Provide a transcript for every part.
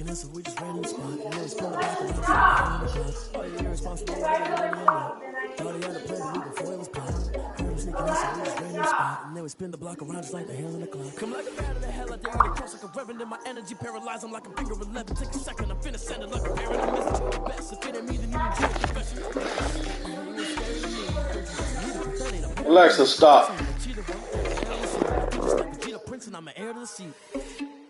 sneaking in, so we just ran in the spot. And then we spun the block around, so we ran in the club. Oh, yeah, you're responsible, why you money in that? Thought he had a plan, but we before it was caught. Heard him sneaking in, so we just ran in the spot. And then we spin the block around, just like the hands on the clock. Come like a bat of the hell, I dare to cross like a reverend in my energy. Paralyze him like a finger 11. Take a second, I'm finna send it like a parent. I message the best. If it ain't me, then you need your confession. Alexa, stop. I'm an heir to the seat.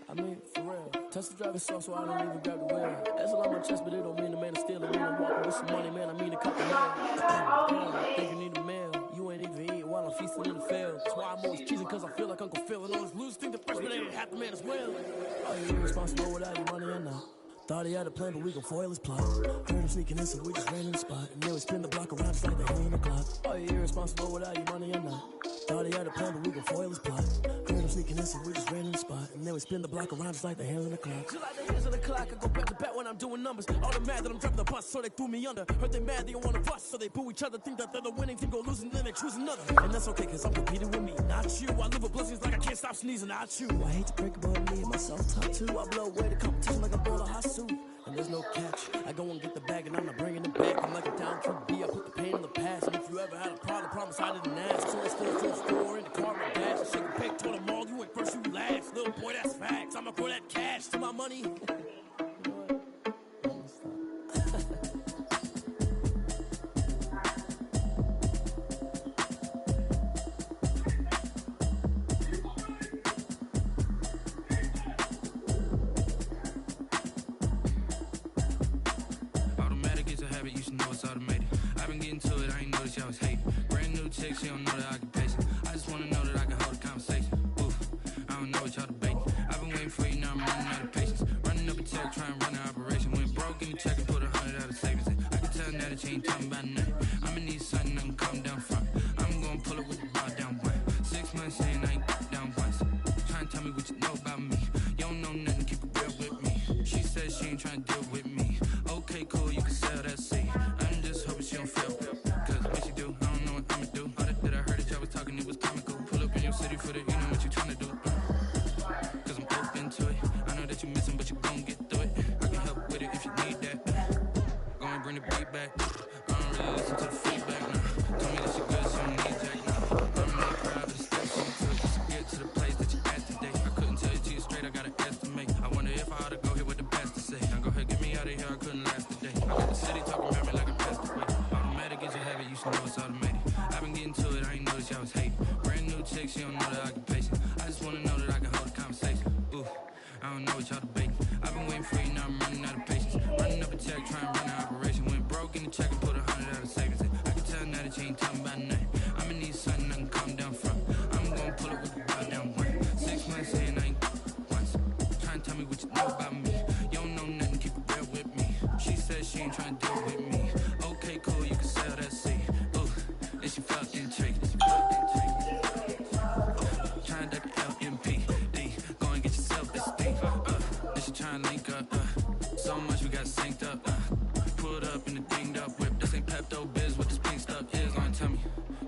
I mean, for real. Touch the driver's soft, so I don't even grab the wheel. That's all on my chest, but it don't mean the man is stealing. Mean I'm walking with some money, man. I mean a couple mil. Think you need a meal. You ain't even eating while I'm feasting in the field. That's why I'm always cheesing, cause I feel like Uncle Phil. And all this loose think the freshman ain't half the man as well. Are you irresponsible without your money or not? Thought he had a plan, but we gon' foil his plot. Heard him sneaking in, so we just ran in the spot. And then we spin the block around, just like the hand on the clock. Are you irresponsible without your money or not? Thought he had a plan, but we gon' foil his plot. Heard him sneaking in, so we just ran in the spot. And then we spin the block around, just like the hands on the clock. Just like the hands on the clock, I go back to back when I'm doing numbers. All the mad that I'm dropping the bus, so they threw me under. Heard they mad, they don't wanna bust, so they boo each other. Think that they're the winning team, go losing, then they choose another. And that's okay, cause I'm competing with me, not you. I live with blessings like I can't stop sneezing, not you. I hate to break it, but me and myself top two. I blow away the competition like a bowl of hot soup. And there's no catch. I go and get the bag and I'm not bringing it back. I'm like a down QB, I put the pain in the past. And if you ever had a problem, promise I didn't ask. So it's still to the store in the car with dash. I shake a pig, told them all, you went first, you last. Little boy, that's facts. I'ma throw that cash to my money. Y'all was hating. Brand new chick, she don't know the occupation. I just wanna know that I can hold a conversation. Oof, I don't know what y'all debating. I've been waiting for you, now I'm running out of patience. Running up a check, trying to run an operation. Went broke in the check and put 100 out of savings in. I can tell now that you ain't talking about nothing. I'ma need something, I'm calm down front. I'm gonna pull it with the bar down one. 6 months saying I ain't down once. Trying to tell me what you know about me. You don't know nothing, keep it real with me. She said she ain't trying to deal with me. Okay, cool, you can sell that seed. I'm just hoping she don't feel. For the, you know what you tryna do. Cause I'm open to it. I know that you missing, but you gon' get through it. I can help with it if you need that. Go and bring the beat back. I don't really listen to the feedback now. Told me that she good, so don't need jack now. I'm not proud, but still she took just to get to the place that you at today. I couldn't tell you to you straight, I gotta estimate. I wonder if I ought to go here with the best to say. Now go ahead, get me out of here, I couldn't last today. I got the city talking about me like a pest away. Automatic is a habit, you should know it's automated. I've been getting to it, I ain't noticed y'all was hating. Chick, she don't know the occupation. I just wanna know that I can hold a conversation. Ooh, I don't know what y'all debating. I've been waiting for you, now I'm running out of patience. Running up a check, trying to run an operation. Went broke in the check and put 100 out of savings in. I can tell now that you ain't talking about nothing. I'ma need something I can calm down from. I'm gonna pull it with the bar down one. 6 months saying I ain't once. Trying to tell me what you know about me. You don't know nothing, keep it real with me. She said she ain't trying to deal with me. Okay, cool, you can sell that seed. Ooh, and she felt intrigued. Trying to LMPD, go and get yourself this thing. And she trying to link up, so much we got synced up. Pulled up in the dinged up whip. This ain't Pepto Biz, what this pink stuff is. Gonna tell me,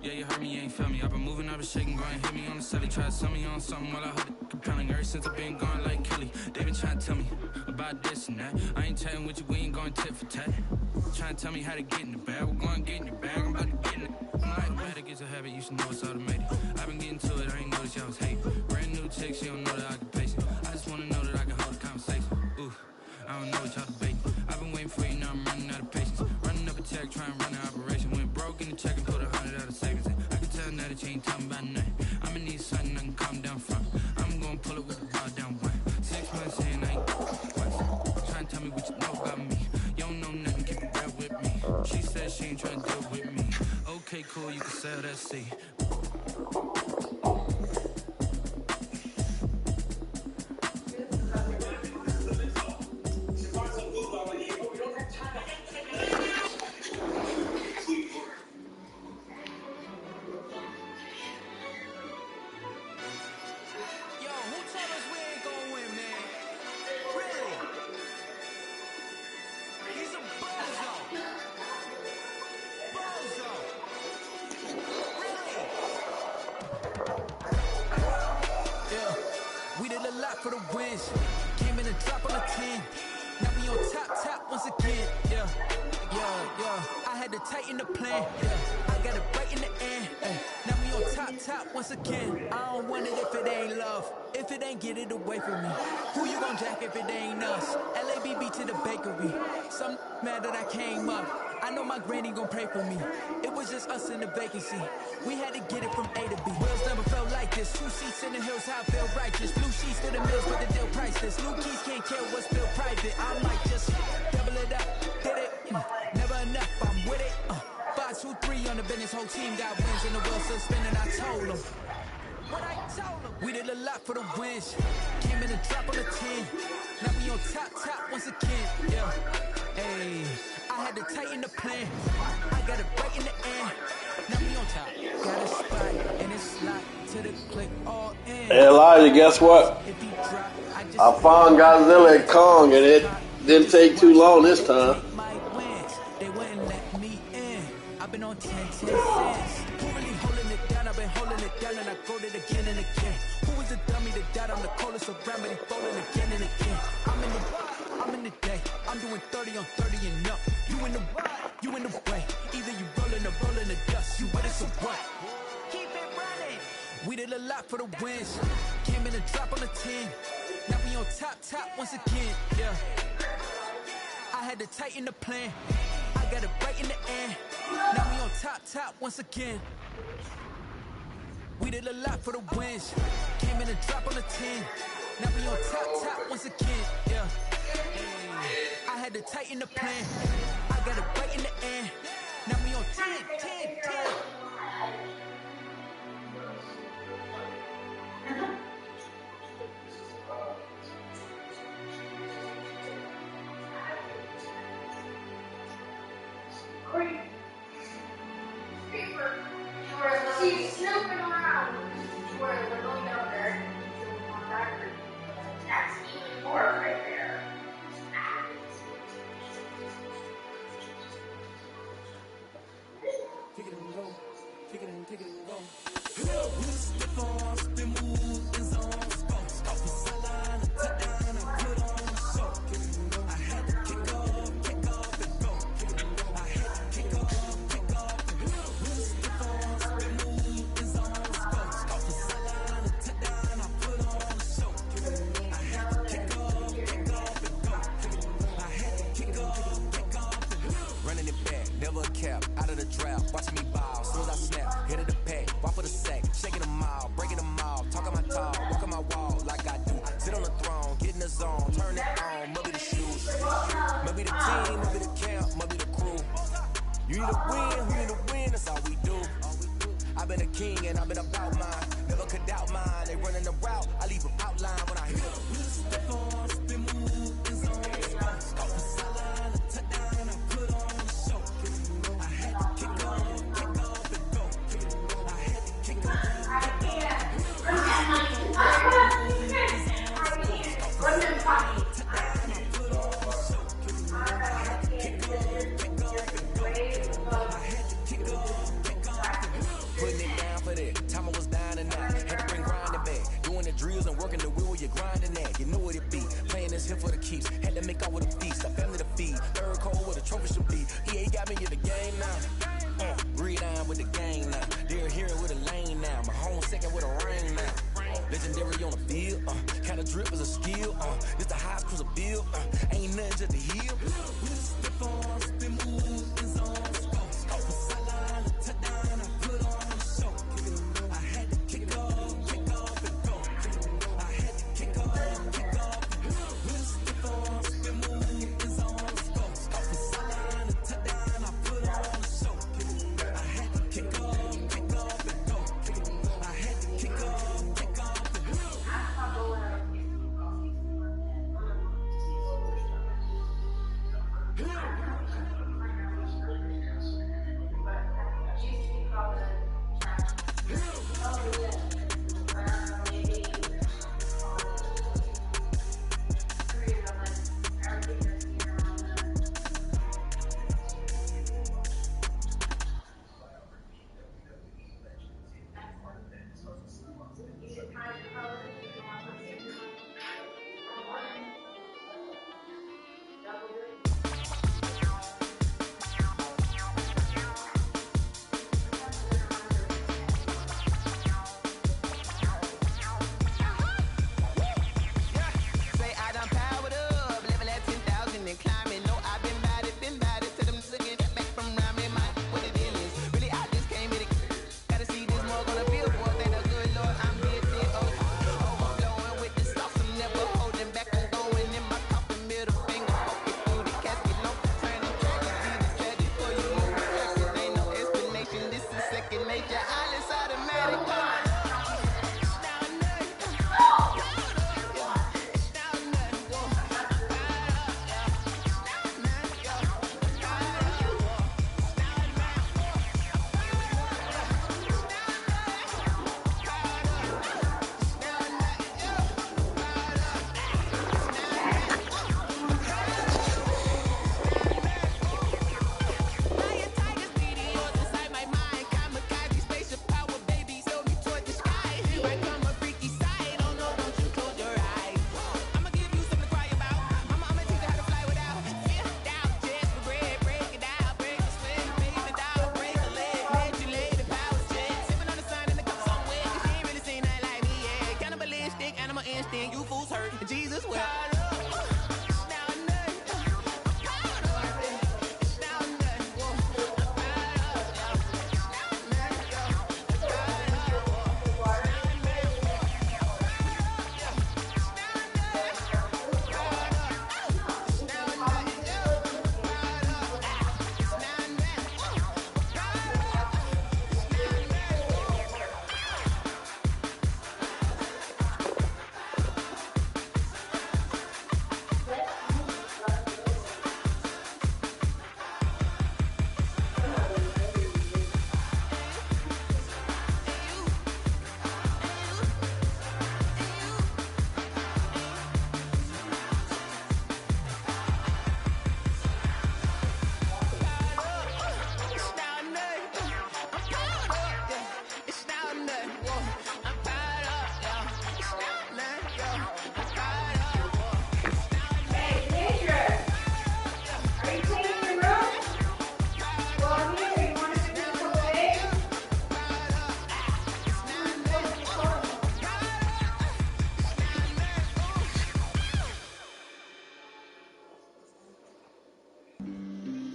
yeah, you heard me, you ain't feel me. I've been moving, I've been shaking, go and hit me on the celly. Try to sell me on something while I heard it compelling. Ever since I've been gone like Kelly, they been trying to tell me about this and that. I ain't chatting with you, we ain't going tit for tat. Trying to tell me how to get in the bag, we're going to get in the bag, I'm about to get in it. Automatic is a habit, you should know it's automated. I've been getting to it, I ain't noticed y'all was hating. Brand new chick, she don't know the occupation. I just wanna know that I can hold a conversation. Ooh, I don't know what y'all debating. I've been waiting for you, now I'm running out of patience. Running up a check, trying to run an operation. Went broke in the check and put 100 out of savings in. I can tell now that you ain't talking about nothing. I'ma need something I can calm down from. I'm gonna pull it with the bar down one. 6 months saying I ain't once. Trying to tell me what you know about me. You don't know nothing, keep it real with me. She said she ain't trying to deal with me. Okay, cool, you can sell that seed. We did a lot for the wins. Came in and drop on the team. we on top once again. Yeah. I had to tighten the plan. Yeah. I got it right in the end. Now we on top once again. I don't want it if it ain't love. If it ain't, get it away from me. Who you gon' jack if it ain't us? LABB to the bakery. Some mad that I came up. I know my granny gon' pray for me. It was just us in the vacancy. We had to get it from A to B. Wheels never felt like this. 2 seats in the hills, how I feel righteous. Blue sheets to the mills, but the deal priceless. New keys can't care what's still private. I'm like, just double it up, hit it. Never enough, I'm with it. 5, 2, 3 on the business. Whole team got wins and the wheels still spinning. I told them. What I told them. We did a lot for the wins. Came in and drop on the 10. Now we on top once again. Yeah. Hey, I had to tighten the plan. I got it right in the end. Now we on top. Got a spot and it's locked to the click all in. Hey Elijah, guess what? I found Godzilla and Kong and it didn't take too long this time. They wouldn't let me in. I've been on 10 cents. Who really holding it down? I've been holding it down and I go it again and again. Who was the dummy that died on the coldest around, but he folding again and again. I'm in the day. I'm doing 30 on 30 and up. You in the way. Either you rolling or rolling the dust. You with it, so what? Keep it running. We did a lot for the wins. Came in and drop on the 10. Now we on top once again. Yeah. I had to tighten the plan. I got it right in the end. Now we on top once again. We did a lot for the wins. Came in and drop on the 10. Now we on top once again. Yeah. I had to tighten the plan. I got it right in the end. Now we on 10. She's snooping around. We're going down there. That's even more right there. Take it and go. Take it and go. Running it back, never a cap, out of the draft, watching me ball, soon as I snap, hit of the pack, walk for the sack, shaking them all, breaking them all, talking my talk, walking my wall like I do, sit on the throne, get in the zone, turn it on, maybe the shoes, maybe the team, maybe the camp, maybe the crew, you need to win, that's all we do, I've been a king and I've been about mine, never could doubt mine, they running the route, I leave them outline when I hit them. Putting it down for that. Time I was dying and out. Had to bring grinding back. Doing the drills and working the wheel where you're grinding at. You know what it be. Playing this here for the keeps. Had to make out with a feast. A family to feed. Third cold where the trophy should be. EA got me in the game now. Breed on with the game now. They're here with a lane now. My home second with a ring now. Legendary on the field. Kind of drip is a skill. This the highest cruiser bill. Ain't nothing just to heal. make your eyelids automatic. You fools hurt. Jesus will.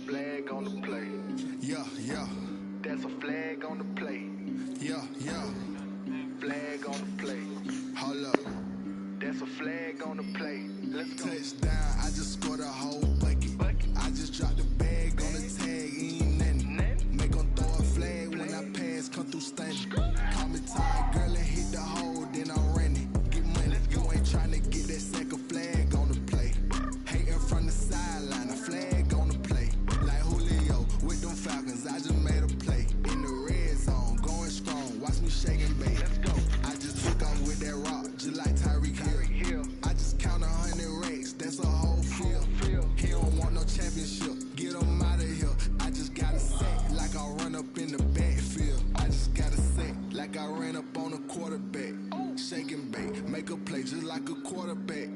Flag on the play. Yeah, yeah. That's a flag on the play. Yeah, yeah. Flag on the play. Hold up. That's a flag on the play. Let's go. Touchdown, I just scored a whole bucket. I just dropped the bag on the tag, ain't nothing. Make 'em throw a flag when I pass, come through stunning. Call me tired, girl, and hit the hole, then I'm running. Get money, you ain't tryna get that second flag on the play. Hating from the sideline, a flag on the play. Like Julio with them Falcons, I just made a play. In the red zone, going strong, watch me shake and bake. Let's go. I just took off with that rock, just like Tyreek Hill. I just count 100 racks, that's a whole field. He don't want no championship, get him out of here. I just got a set, like I run up in the backfield. I just got a set, like I ran up on a quarterback. Shake and bake, make a play just like a quarterback.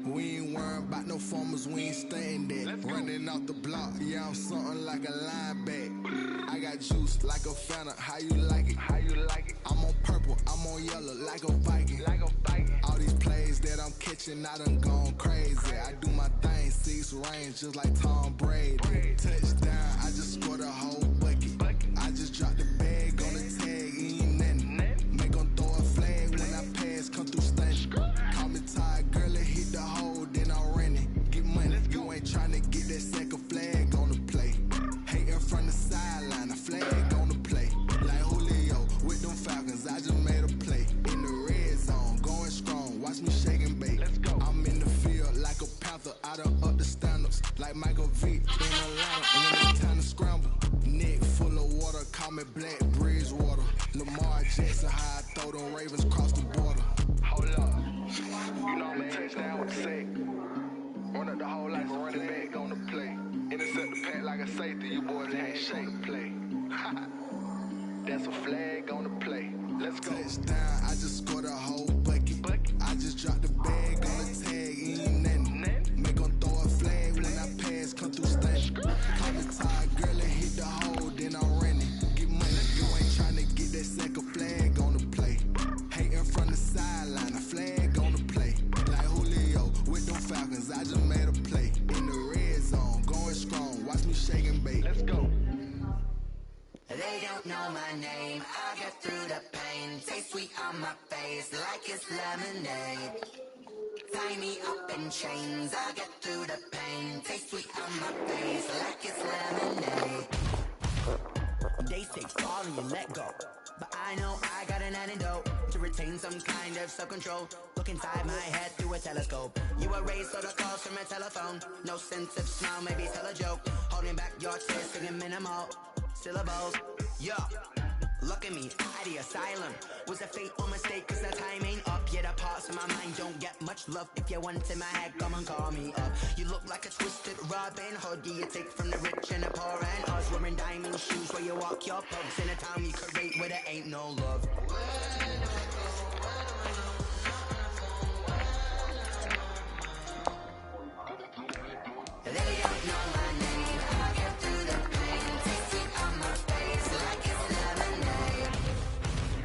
We ain't worrying about no formers, we ain't staying there. Running off the block, yeah, I'm something like a linebacker. I got juice like a Fanta, how you like it? How you like it? I'm on purple, I'm on yellow, like a Viking. Like a Viking. All these plays that I'm catching, I done gone crazy. I do my thing, 6 range, just like Tom Brady. Touchdown, I just scored a whole bucket. I just dropped the bag on the tag, ain't nothing. Make 'em throw a flag when I pass, come through stunning. Call me tired, girl, and hit the hole, then I'm running. Get money, you ain't tryna get that second flag on the play. Hating from the sideline, a flag on the play. Like Julio with them Falcons, I just made a play. In the red zone, going strong, watch me shake and bake. I'm in the field like a Panther, I done up the standards. Like Michael Vick in Atlanta, when it's time to scramble. Neck full of water, call me Black Bridgewater. Lamar Jackson, how I throw them Ravens cross the border. Hold up, you know I'm a touchdown with a sack. Run up the hole like a running back on the play. Intercept the pack like a safety, you boys ain't shake play. That's a flag on the play. Let's go. Touchdown, I just scored a whole bucket. I just dropped the bag on the tag, ain't nothing. Make 'em throw a flag when I pass, come through stunning. Call me tired, girl, and hit the hole, then I'm running. Get money, you ain't tryna get that second flag on the play. Hating from the sideline, a flag on the play. Like Julio with them Falcons, I just made a play. In the red zone, going strong, watch me shake and bake. Let's go. They don't know my name, I get through the pain. Taste sweet on my face like it's lemonade. Tie me up in chains, I get through the pain. Taste sweet on my face like it's lemonade. They say fall and you let go, but I know I got an antidote to retain some kind of self-control. Look inside my head through a telescope. You erase all the calls from a telephone. No sense of smile, maybe tell a joke. Holding back your tears, singing minimal syllables. Yeah, look at me, at the asylum. Was a fate or mistake, cause the time ain't up. Yet the parts of my mind don't get much love. If you want in my head, come and call me up. You look like a twisted Robin Hood. Do you take from the rich and the poor and us? Wearing diamond shoes where you walk your pugs. In a town you create where there ain't no love. They don't know my name. I get through the pain. Taste it on my face like it's lemonade.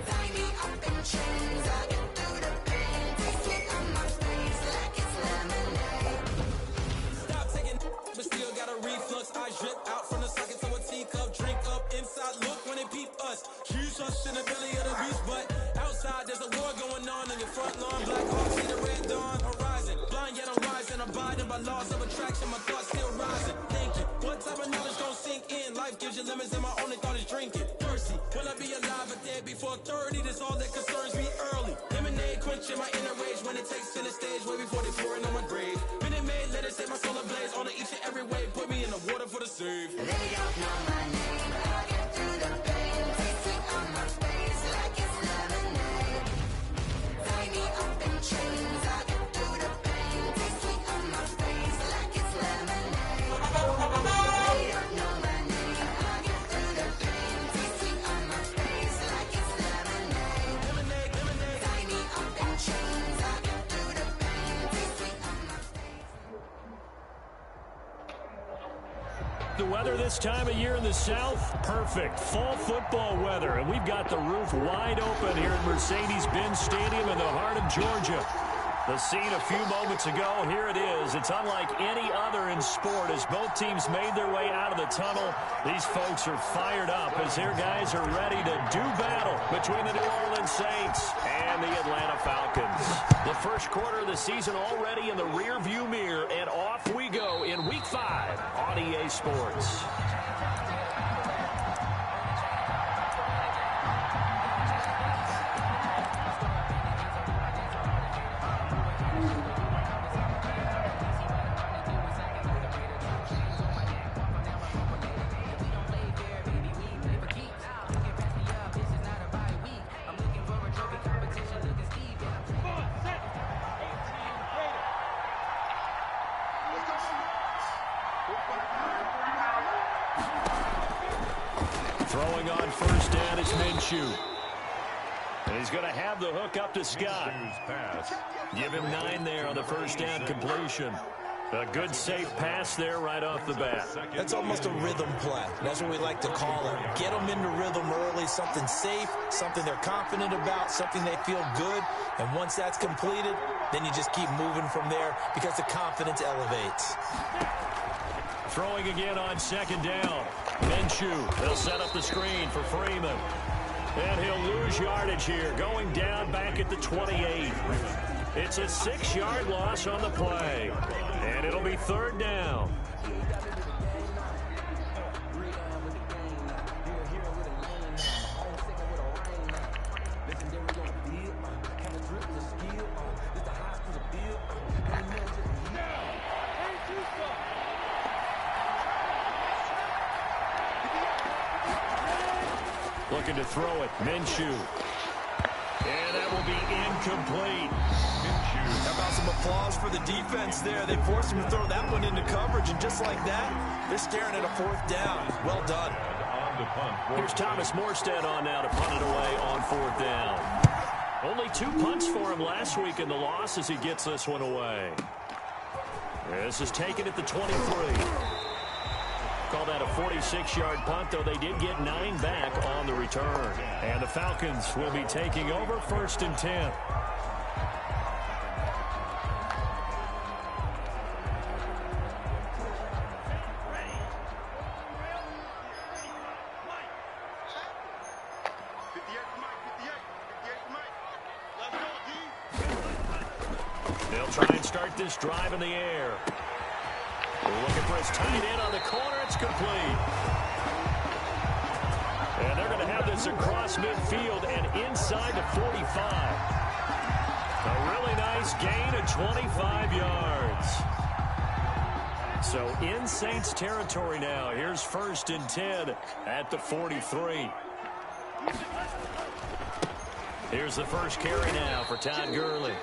Tie me up in chains. I get through the pain. Taste it on my face like it's lemonade. Stop taking but still got a reflux. I drip out from the socket to a teacup. Drink up inside, look when it peep us. Huge us in the belly of the beast, but outside there's a war going on in your front lawn. Black Hawk, see the red dawn horizon. Blind yet I'm rising, abiding by laws of attraction. My thoughts still rising. Thinking, what type of knowledge gon' sink in? Life gives you lemons and my only thought is drinking. Thirsty, will I be alive or dead before 30? That's all that concerns me early. Lemonade quenching my inner rage when it takes to the stage way before they pour it on my grave. Minute Maid, let it set my soul ablaze on each and every way. Put me in the water for the save. They don't know my name. I get through the pain. Taste it on my face like it's lemonade. Tie me up in chains. I get through the pain. Taste it on my face like it's lemonade. They don't know my name. I get through the pain. Taste it on my face like it's lemonade. Tie me up in chains. I get through the pain. Taste it on my face. The weather this time of year in the South, perfect. Fall football weather, and we've got the roof wide open here at Mercedes-Benz Stadium in the heart of Georgia. The scene a few moments ago, here it is. It's unlike any other in sport as both teams made their way out of the tunnel. These folks are fired up as their guys are ready to do battle between the New Orleans Saints and the Atlanta Falcons. The first quarter of the season already in the rear-view mirror, and off we go in Week 5 on EA Sports. Throwing on first down is Minshew. And he's going to have the hook up to Scott. Give him 9 there on the first down completion. A good, safe pass there right off the bat. That's almost a rhythm play. That's what we like to call it. Get them into rhythm early, something safe, something they're confident about, something they feel good. And once that's completed, then you just keep moving from there because the confidence elevates. Throwing again on second down. Minshew, they'll set up the screen for Freeman. And he'll lose yardage here, going down back at the 28. It's a 6-yard loss on the play. And it'll be third down. Looking to throw it, Minshew. And that will be incomplete. How about some applause for the defense there? They forced him to throw that one into coverage, and just like that, they're staring at a fourth down. Well done. Here's Thomas Morstead on now to punt it away on fourth down. Only 2 punts for him last week in the loss as he gets this one away. This is taken at the 23. Call that a 46-yard punt, though they did get 9 back on the return. And the Falcons will be taking over first and 10. They'll try and start this drive in the air. We're looking for his tight end on the corner. It's complete. is across midfield and inside the 45. A really nice gain of 25 yards. So in Saints territory now. Here's 1st and 10 at the 43. Here's the first carry now for Todd Gurley.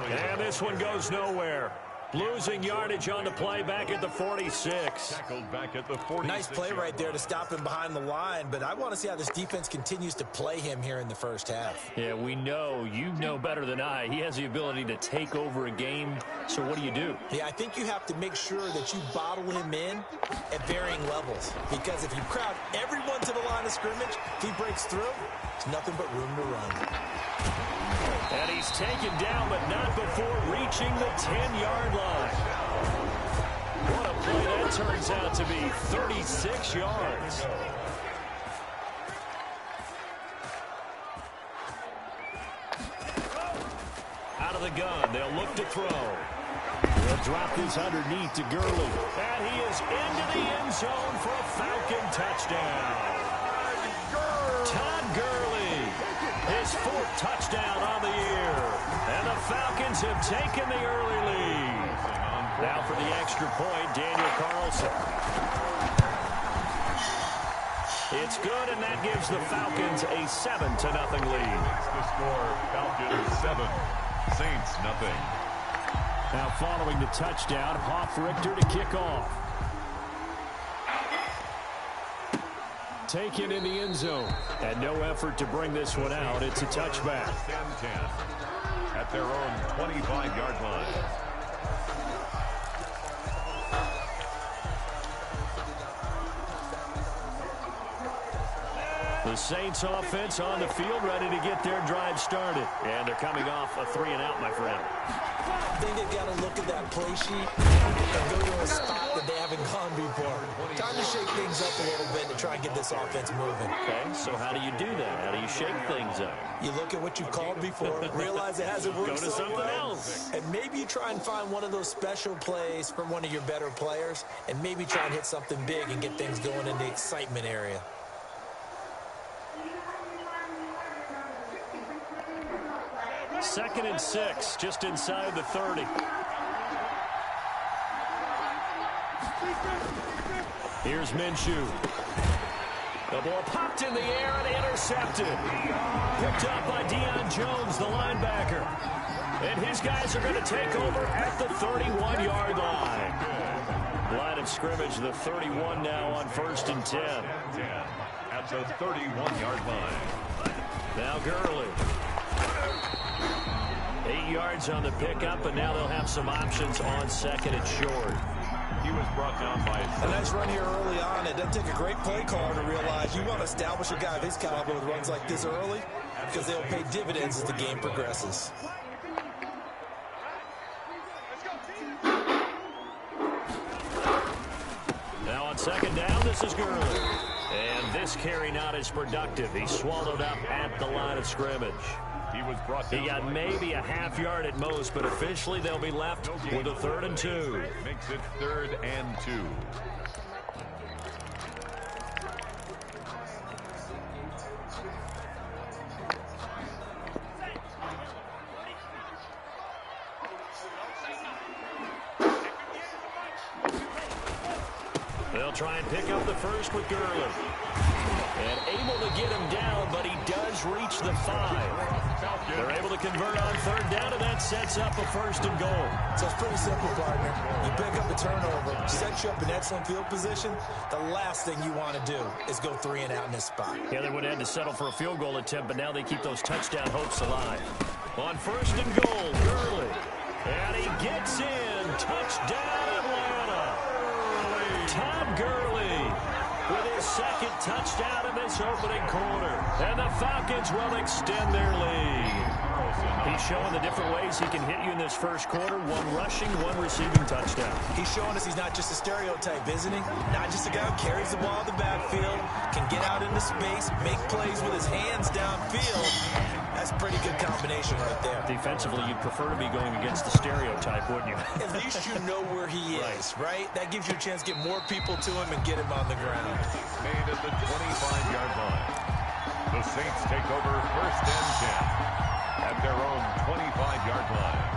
And this one goes nowhere. Losing yardage on the play back at the 46. Back at the 46. Nice play right there to stop him behind the line, but I want to see how this defense continues to play him here in the first half. Yeah, we know. You know better than I. He has the ability to take over a game, so what do you do? Yeah, I think you have to make sure that you bottle him in at varying levels, because if you crowd everyone to the line of scrimmage, if he breaks through, there's nothing but room to run. And he's taken down, but not before reaching the 10-yard line. What a play that turns out to be, 36 yards. Out of the gun, they'll look to throw. They'll drop this underneath to Gurley. And he is into the end zone for a Falcon touchdown. Todd Gurley, his 4th touchdown on the year. And the Falcons have taken the early lead. Now for the extra point, Daniel Carlson. It's good, and that gives the Falcons a 7-0 lead. The score, Falcons 7, Saints nothing. Now following the touchdown, Hoff-Richter to kick off. Taken in the end zone. And no effort to bring this one out. It's a touchback. 10-10 at their own 25-yard line. The Saints offense on the field, ready to get their drive started. And they're coming off a 3-and-out, my friend. I think they've got to look at that play sheet and go to a spot that they haven't gone before. Time to shake things up a little bit to try and get this offense moving. Okay, so how do you do that? How do you shake things up? You look at what you've called before, realize it hasn't worked Go to so something well, else. and maybe you try and find one of those special plays from one of your better players, and maybe try and hit something big and get things going in the excitement area. Second and 6, just inside the 30. Here's Minshew. The ball popped in the air and intercepted. Picked up by Deion Jones, the linebacker. And his guys are going to take over at the 31-yard line. Line of scrimmage, the 31 now on 1st and 10. At the 31-yard line. Now Gurley. 8 yards on the pickup, and now they'll have some options on 2nd and short. He was brought down by a nice run here early on. It doesn't take a great play caller to realize you want to establish a guy of his caliber with runs like this early, because they'll pay dividends as the game progresses. Now on 2nd down, this is Gurley. And this carry not as productive. He swallowed up at the line of scrimmage. He got maybe a half yard at most, but officially they'll be left with a 3rd and 2. Makes it 3rd and 2. They'll try and pick up the first with Gurley. And able to get him down, but he does reach the 5. They're able to convert on 3rd down, and that sets up a 1st and goal. So it's pretty simple, partner. You pick up a turnover, sets you up in excellent field position. The last thing you want to do is go 3-and-out in this spot. Yeah, they would have had to settle for a field goal attempt, but now they keep those touchdown hopes alive. On 1st and goal, Gurley. And he gets in. Touchdown, Atlanta. Todd Gurley with his 2nd touchdown in this opening quarter. And the Falcons will extend their lead. He's showing the different ways he can hit you in this first quarter. 1 rushing, 1 receiving touchdown. He's showing us he's not just a stereotype, isn't he? Not just a guy who carries the ball in the backfield, can get out into space, make plays with his hands downfield. That's a pretty good combination right there. Defensively, you'd prefer to be going against the stereotype, wouldn't you? At least you know where he is, right? That gives you a chance to get more people to him and get him on the ground. Made at the 25-yard line. The Saints take over 1st and 10 at their own 25-yard line.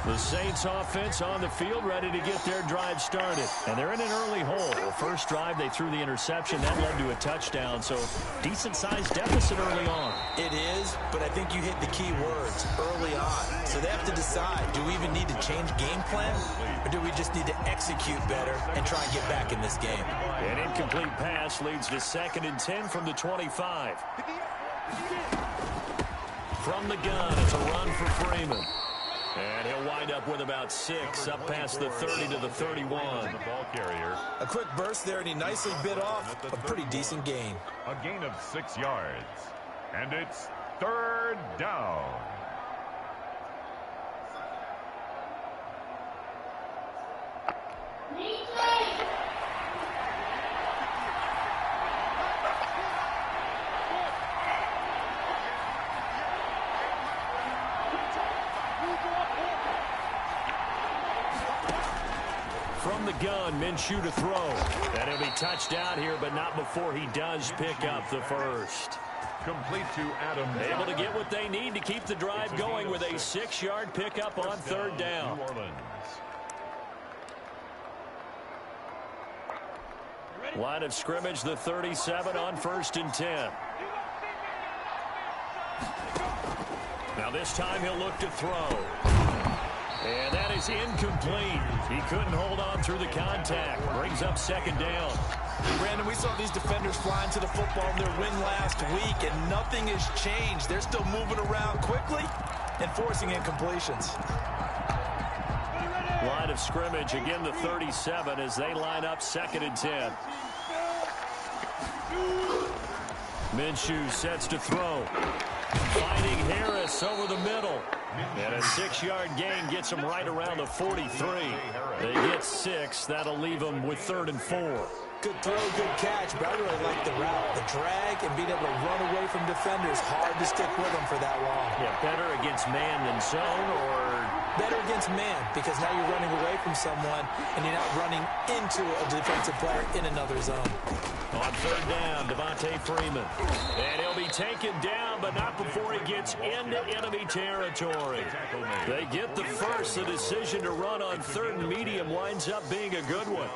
The Saints offense on the field, ready to get their drive started. And they're in an early hole. The first drive, they threw the interception. That led to a touchdown, so decent-sized deficit early on. It is, but I think you hit the key words, early on. So they have to decide, do we even need to change game plan, or do we just need to execute better and try and get back in this game? An incomplete pass leads to 2nd and 10 from the 25. From the gun, it's a run for Freeman. And he'll wind up with about 6, up past the 30 to the 31. The ball carrier. A quick burst there, and he nicely bit off a pretty decent gain. A gain of 6 yards. And it's 3rd down. From the gun, Minshew to throw. And he'll be touched out here, but not before he does pick up the first. Complete to Adam. Able to get what they need to keep the drive going with a 6-yard pickup on 3rd down. New Orleans. Line of scrimmage, the 37 on 1st and 10. Now this time he'll look to throw. And that is incomplete. He couldn't hold on through the contact. Brings up 2nd down. Brandon, we saw these defenders flying to the football in their win last week, and nothing has changed. They're still moving around quickly and forcing incompletions. Line of scrimmage, again the 37 as they line up 2nd and 10. Minshew sets to throw. Finding Harris over the middle. And a 6-yard gain gets them right around the 43. They get 6. That'll leave them with 3rd and 4. Good throw, good catch, but I really like the route. The drag and being able to run away from defenders. Hard to stick with them for that long. Yeah, better against man than zone, or better against man, because now you're running away from someone and you're not running into a defensive player in another zone. On 3rd down, Devontae Freeman. And he'll be taken down, but not before he gets into enemy territory. They get the first. The decision to run on 3rd and medium winds up being a good one.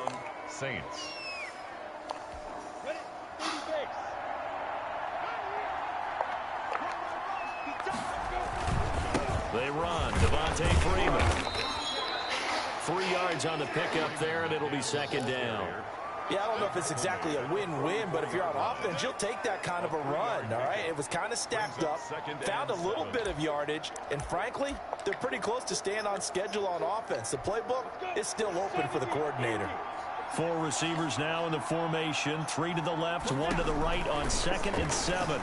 Saints. They run. Devontae Freeman. 3 yards on the pickup there, and it'll be 2nd down. Yeah, I don't know if it's exactly a win-win, but if you're on offense, you'll take that kind of a run, all right? It was kind of stacked up, found a little bit of yardage, and frankly, they're pretty close to staying on schedule on offense. The playbook is still open for the coordinator. 4 receivers now in the formation. 3 to the left, 1 to the right on 2nd and 7.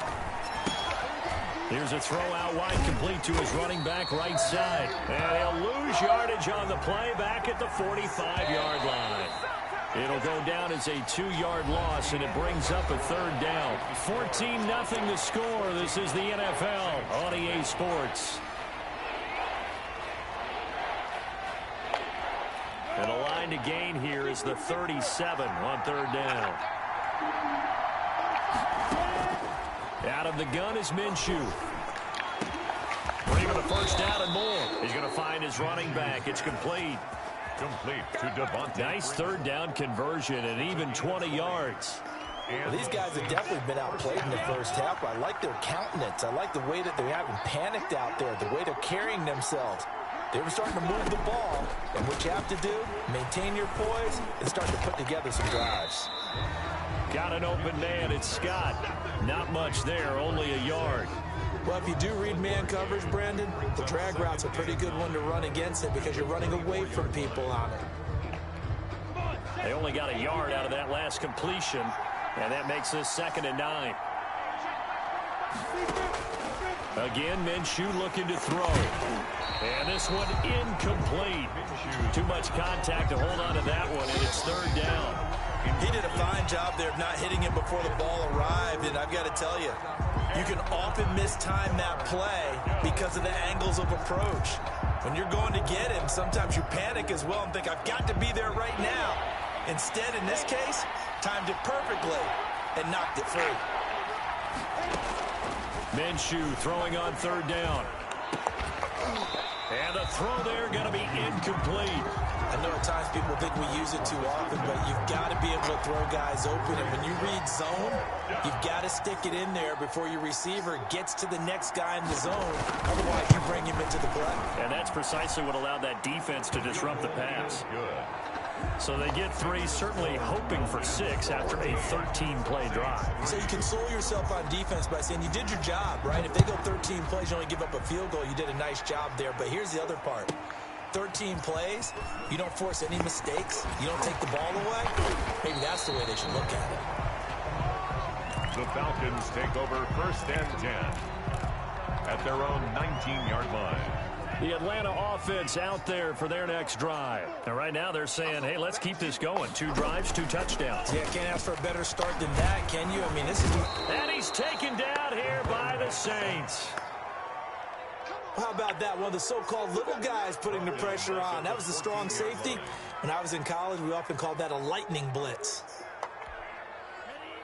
Here's a throw out wide, complete to his running back right side. And he'll lose yardage on the play back at the 45-yard line. It'll go down as a 2-yard loss, and it brings up a 3rd down. 14-0 the score. This is the NFL on EA Sports. And a line to gain here is the 37 on 3rd down. Out of the gun is Minshew. Bringing the first down and more. He's going to find his running back. It's complete. Complete to Devontae. Nice 3rd down conversion and even 20 yards. Well, these guys have definitely been outplayed in the first half, but I like their countenance. I like the way that they haven't panicked out there, the way they're carrying themselves. They were starting to move the ball, and what you have to do, maintain your poise and start to put together some drives. Got an open man. It's Scott. Not much there, only a yard. Well, if you do read man coverage, Brandon, the drag route's a pretty good one to run against it because you're running away from people on it. They only got a yard out of that last completion, and that makes this 2nd and 9. Again, Minshew looking to throw. And this one incomplete. Too much contact to hold on to that one, and it's 3rd down. He did a fine job there of not hitting him before the ball arrived, and I've got to tell you, you can often mistime that play because of the angles of approach. When you're going to get him, sometimes you panic as well and think, I've got to be there right now. Instead, in this case, timed it perfectly. and knocked it free. Minshew throwing on third down. And the throw there going to be incomplete. I know at times people think we use it too often, but you've got to be able to throw guys open. And when you read zone, you've got to stick it in there before your receiver gets to the next guy in the zone. Otherwise, you bring him into the play. And that's precisely what allowed that defense to disrupt the pass. So they get 3, certainly hoping for 6 after a 13-play drive. So you console yourself on defense by saying you did your job, right? If they go 13 plays, you only give up a field goal, you did a nice job there. But here's the other part. 13 plays, you don't force any mistakes, you don't take the ball away. Maybe that's the way they should look at it. The Falcons take over 1st and 10 at their own 19-yard line. The Atlanta offense out there for their next drive. And right now they're saying, hey, let's keep this going. 2 drives, 2 touchdowns. Yeah, can't ask for a better start than that, can you? I mean, this is... And he's taken down here by the Saints. How about that? One of the so-called little guys putting the pressure on. That was the strong safety. When I was in college, we often called that a lightning blitz.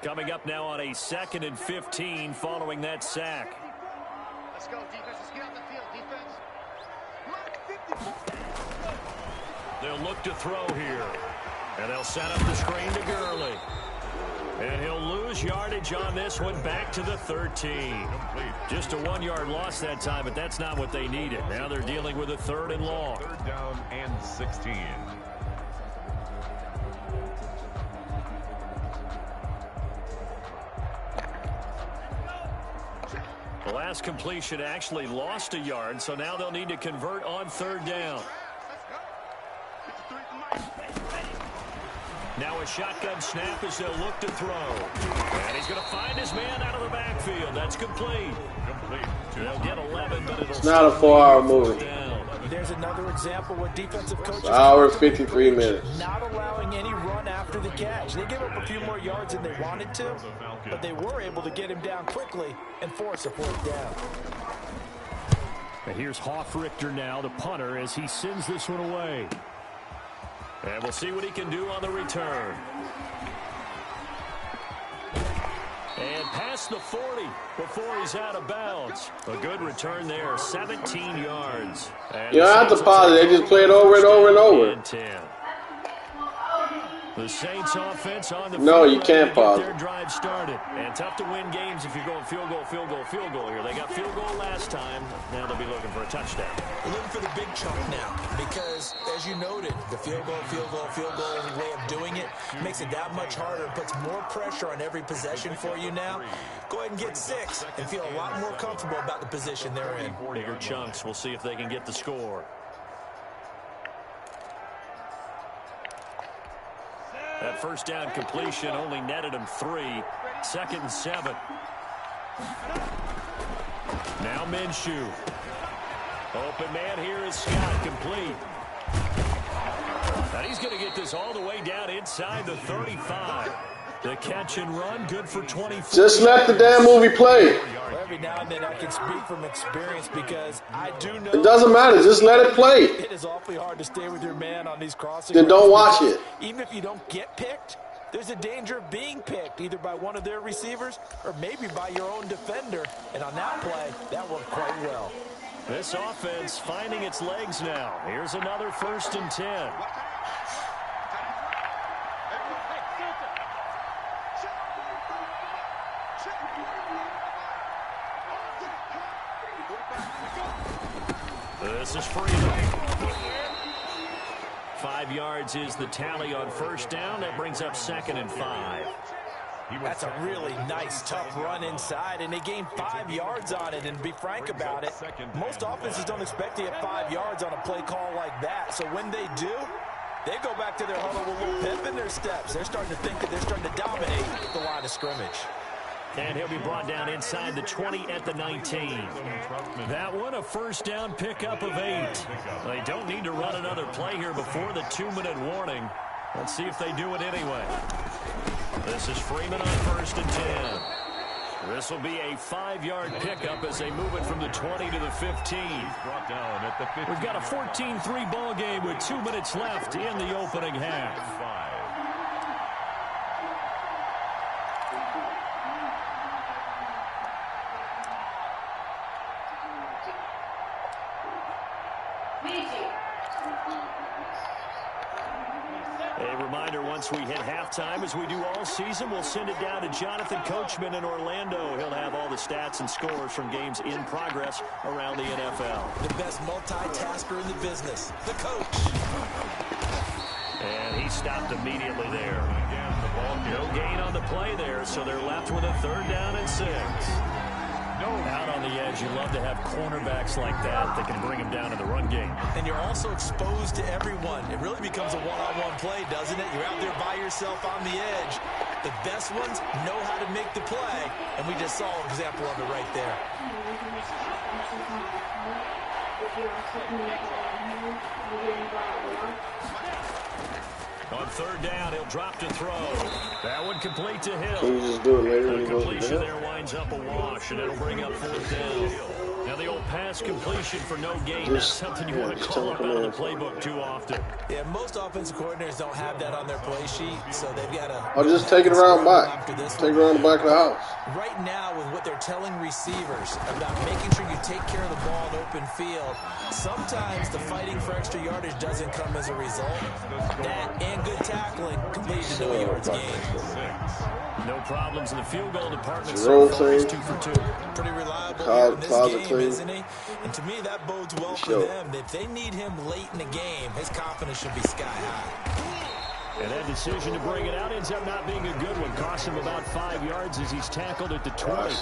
Coming up now on a 2nd and 15 following that sack. Let's go, defense. Let's get out the field, defense. They'll look to throw here. And they'll set up the screen to Gurley. And he'll lose yardage on this one back to the 13. Just a 1-yard loss that time, but that's not what they needed. Now they're dealing with a 3rd and long. 3rd down and 16. The last completion actually lost a yard, so now they'll need to convert on 3rd down. Now a shotgun snap as they'll look to throw. And he's going to find his man out of the backfield. That's complete. They'll get 11, but it'll... It's not a 4-hour movie. There's another example where defensive coaches... Hour, 53 minutes. Not allowing any run after the catch. They gave up a few more yards than they wanted to, but they were able to get him down quickly and force a 4th down. And here's Hoffrichter now, the punter, as he sends this one away. And we'll see what he can do on the return. And past the 40 before he's out of bounds. A good return there, 17 yards. And you don't have to pause it. They just play it over and over and over. 10. The Saints offense on the no, you can't pause. Their drive started. And tough to win games if you're going field goal, field goal, field goal here. They got field goal last time. Now they'll be looking for a touchdown. They're looking for the big chunk now because, as you noted, the field goal way of doing it makes it that much harder. It puts more pressure on every possession for you now. Go ahead and get 6 and feel a lot more comfortable about the position they're in. Bigger chunks. We'll see if they can get the score. That 1st down completion only netted him 3. 2nd and 7. Now Minshew. Open man here is Scott, complete. And he's going to get this all the way down inside the 35. The catch and run, good for 24. Just let the damn movie play. Well, every now and then I can speak from experience because I do know... It doesn't matter. Just let it play. It is awfully hard to stay with your man on these crossing. Then don't watch it. Even if you don't get picked, there's a danger of being picked either by one of their receivers or maybe by your own defender. And on that play, that worked quite well. This offense finding its legs now. Here's another 1st and 10. This is Freeman. 5 yards is the tally on 1st down. That brings up 2nd and 5. That's a really nice, tough run inside, and they gained 5 yards on it. And to be frank about it, most offenses don't expect to get 5 yards on a play call like that. So when they do, they go back to their huddle with a little pep in their steps. They're starting to think that they're starting to dominate the line of scrimmage. And he'll be brought down inside the 20 at the 19. That one a 1st down pickup of 8. They don't need to run another play here before the 2-minute warning. Let's see if they do it anyway. This is Freeman on 1st and 10. This will be a 5-yard pickup as they move it from the 20 to the 15. We've got a 14-3 ball game with 2 minutes left in the opening half. A reminder, once we hit halftime, as we do all season, we'll send it down to Jonathan Coachman in Orlando. He'll have all the stats and scores from games in progress around the NFL. The best multitasker in the business, the coach. And he stopped immediately there. No gain on the play there, so they're left with a 3rd down and 6. Out on the edge, you love to have cornerbacks like that can bring them down in the run game. And you're also exposed to everyone. It really becomes a one-on-one play, doesn't it? You're out there by yourself on the edge. The best ones know how to make the play, and we just saw an example of it right there. On 3rd down, he'll drop to throw. That one complete to Hill. Can you just do it later? The completion there winds up a wash, and it'll bring up 4th down. Now the old pass completion for no gain. That's something you want to call up out of the playbook too often. Yeah, most offensive coordinators don't have that on their play sheet, so they've got to... I'll just take it around back. Take it around the back of the house. Right now, with what they're telling receivers about making sure you take care of the ball in open field, sometimes the fighting for extra yardage doesn't come as a result. That and good tackling can lead to no yards gained. No problems in the field goal department so far. He's 2 for 2. Pretty reliable here in this game, isn't he? And to me, that bodes well for them. If they need him late in the game, his confidence should be sky high. And that decision to bring it out ends up not being a good one. Cost him about 5 yards as he's tackled at the 20.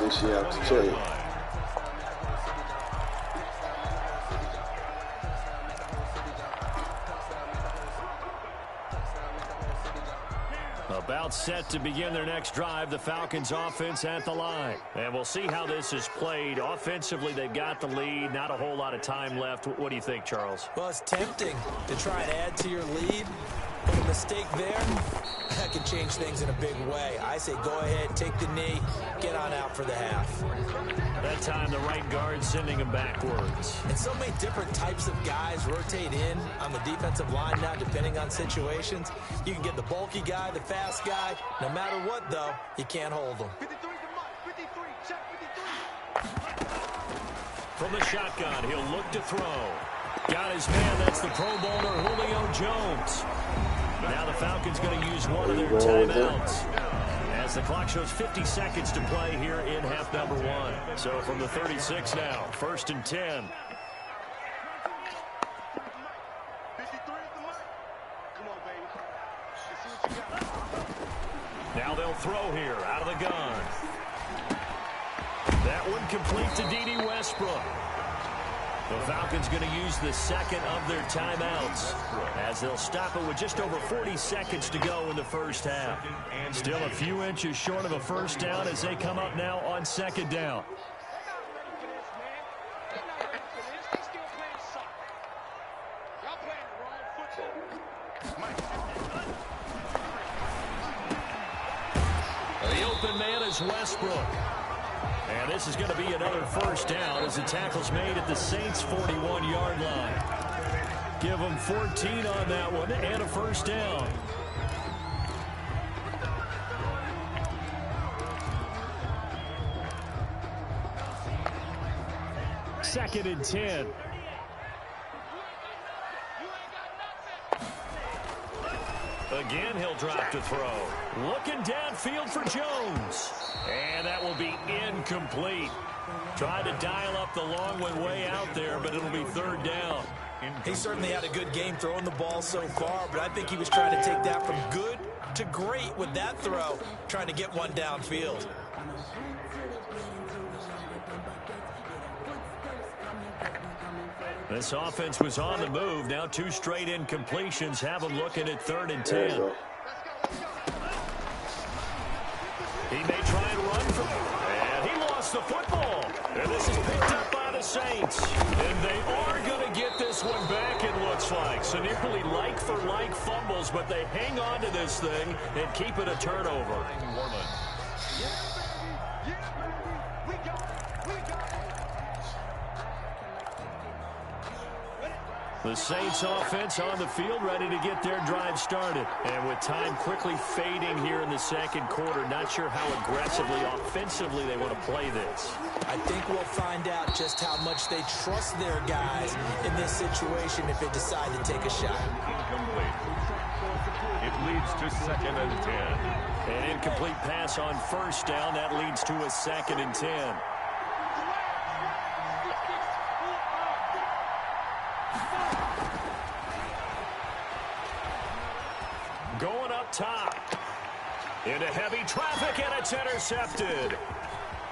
About set to begin their next drive, the Falcons offense at the line. And we'll see how this is played. Offensively, they've got the lead. Not a whole lot of time left. What do you think, Charles? Well, it's tempting to try and add to your lead. But a mistake there, that could change things in a big way. I say go ahead, take the knee, get on out for the half. That time, the right guard sending him backwards. And so many different types of guys rotate in on the defensive line now, depending on situations. You can get the bulky guy, the fast guy. No matter what, though, you can't hold them. From the shotgun, he'll look to throw. Got his man. That's the Pro Bowler, Julio Jones. Now the Falcons going to use one of their timeouts as the clock shows 50 seconds to play here in half number 1. So from the 36 now, 1st and 10. Now they'll throw here out of the gun. That one complete to D.D. Westbrook. The Falcons going to use the 2nd of their timeouts as they'll stop it with just over 40 seconds to go in the first half. Still a few inches short of a 1st down as they come up now on 2nd down. The open man is Westbrook. And this is going to be another 1st down as the tackle's made at the Saints' 41-yard line. Give them 14 on that one and a 1st down. Second and 10. Again, he'll drop to throw. Looking downfield for Jones. And that will be incomplete. Tried to dial up the long one way out there, but it'll be 3rd down. He certainly had a good game throwing the ball so far, but I think he was trying to take that from good to great with that throw, trying to get one downfield. This offense was on the move. Now 2 straight incompletions have them looking at 3rd and 10. He may try and run from it. And he lost the football. And this is picked up by the Saints. And they are going to get this one back, it looks like. So nearly like-for-like fumbles, but they hang on to this thing and keep it a turnover. The Saints offense on the field, ready to get their drive started. And with time quickly fading here in the second quarter, not sure how aggressively, offensively they want to play this. I think we'll find out just how much they trust their guys in this situation if they decide to take a shot. Incomplete. It leads to 2nd and 10. An incomplete pass on first down. That leads to a 2nd and 10. Going up top. Into heavy traffic, and it's intercepted.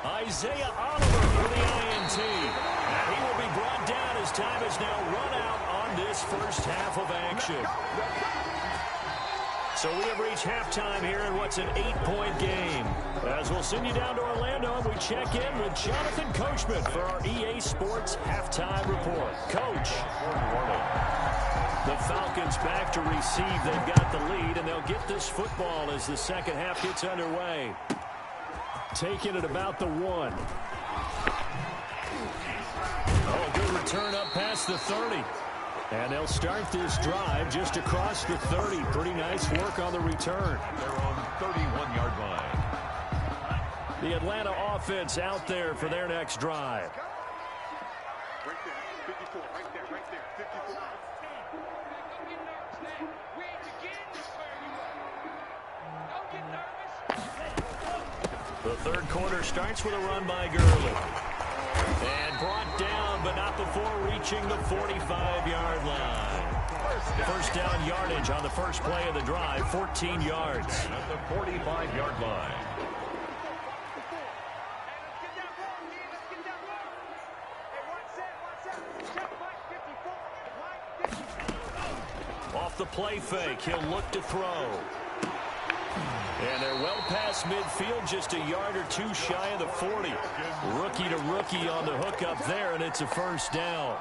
Isaiah Oliver for the INT. And he will be brought down as time is now run out on this first half of action. So we have reached halftime here in what's an 8-point game. As we'll send you down to Orlando, and we check in with Jonathan Coachman for our EA Sports Halftime Report. Coach. The Falcons back to receive. They've got the lead, and they'll get this football as the second half gets underway. Taking it about the 1. Oh, good return up past the 30. And they'll start this drive just across the 30. Pretty nice work on the return. They're on 31-yard line. The Atlanta offense out there for their next drive. Right there, 54, right there, 54. The third quarter starts with a run by Gurley. And brought down, but not before reaching the 45-yard line. First down yardage on the first play of the drive, 14 yards. At the 45-yard line. Off the play fake, he'll look to throw. And they're well past midfield, just a yard or two shy of the 40. Rookie to rookie on the hook up there, and it's a first down.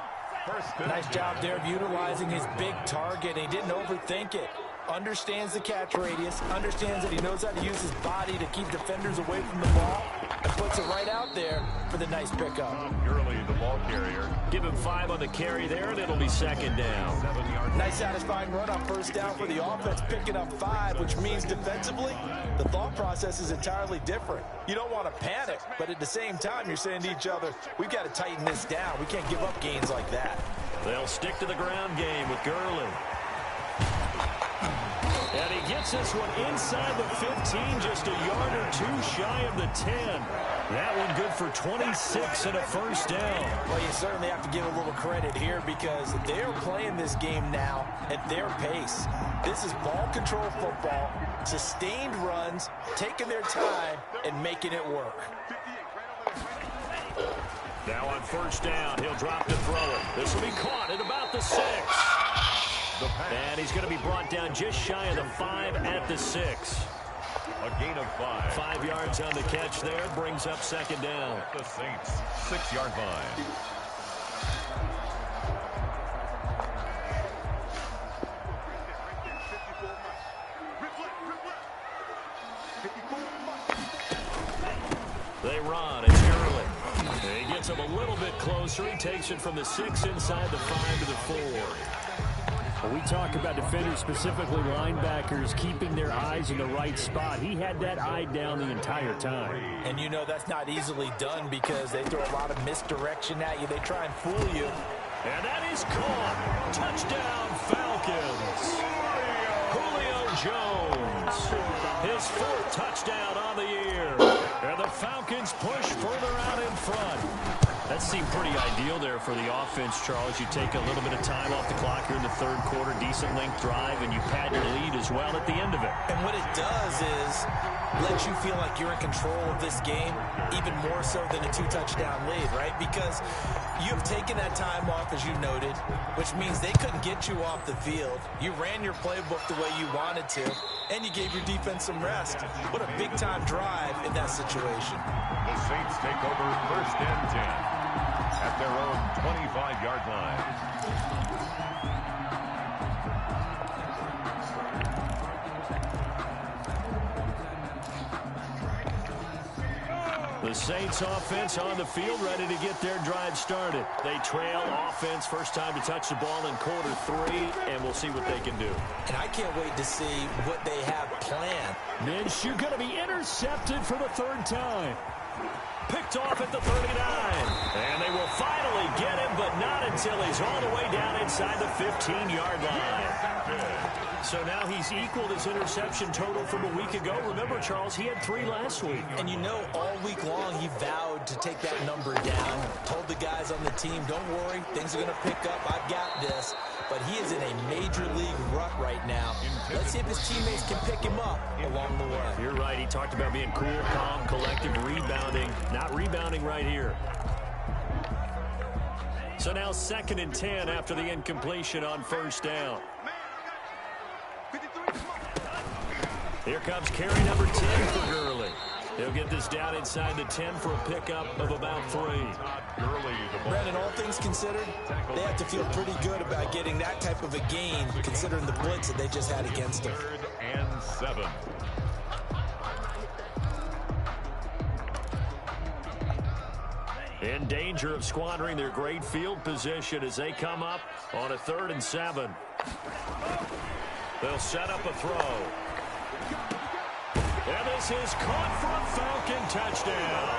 Nice job there of utilizing his big target. He didn't overthink it. Understands the catch radius, understands that he knows how to use his body to keep defenders away from the ball, and puts it right out there for the nice pickup. Gurley, the ball carrier. Give him 5 on the carry there, and it'll be second down. 7-yard. Nice satisfying run on first down for the offense, picking up 5, which means defensively, the thought process is entirely different. You don't want to panic, but at the same time, you're saying to each other, we've got to tighten this down. We can't give up gains like that. They'll stick to the ground game with Gurley. And he gets this one inside the 15, just a yard or two shy of the 10. That one good for 26 and a first down. Well, you certainly have to give a little credit here because they're playing this game now at their pace. This is ball control football, sustained runs, taking their time, and making it work. Now on first down, he'll drop to throw it. This will be caught at about the 6. And he's going to be brought down just shy of the 5 at the 6. A gain of 5. 5 yards on the catch there, brings up second down. At the Saints, 6-yard line. They run. It's Gurley. He gets him a little bit closer. He takes it from the 6 inside the 5 to the 4. We talk about defenders, specifically linebackers, keeping their eyes in the right spot. He had that eye down the entire time. And you know that's not easily done because they throw a lot of misdirection at you. They try and fool you. And that is caught. Touchdown, Falcons. Julio Jones. His 4th touchdown on the year. And the Falcons push further out in front. That seemed pretty ideal there for the offense, Charles. You take a little bit of time off the clock here in the third quarter, decent length drive, and you pad your lead as well at the end of it. And what it does is let you feel like you're in control of this game, even more so than a 2-touchdown lead, right? Because you've taken that time off, as you noted, which means they couldn't get you off the field. You ran your playbook the way you wanted to, and you gave your defense some rest. What a big-time drive in that situation. The Saints take over first and 10 at their own 25-yard line. The Saints offense on the field, ready to get their drive started. They trail offense, first time to touch the ball in quarter 3, and we'll see what they can do. And I can't wait to see what they have planned. Minshew going to be intercepted for the 3rd time. Picked off at the 39. And they will finally get him, but not until he's all the way down inside the 15-yard line. So now he's equaled his interception total from a week ago. Remember, Charles, he had 3 last week. And you know, all week long he vowed to take that number down. Told the guys on the team, don't worry, things are going to pick up. I've got this. But he is in a major league rut right now. Let's see if his teammates can pick him up along the way. You're right. He talked about being cool, calm, collective, rebounding. Not rebounding right here. So now 2nd and 10 after the incompletion on 1st down. Here comes carry number 10 for Gurley. He'll get this down inside the 10 for a pickup of about 3. Brandon, all things considered, they have to feel pretty good about getting that type of a gain, considering the blitz that they just had against them. 3rd and 7. In danger of squandering their great field position as they come up on a 3rd and 7. They'll set up a throw. And this is caught for a Falcon touchdown.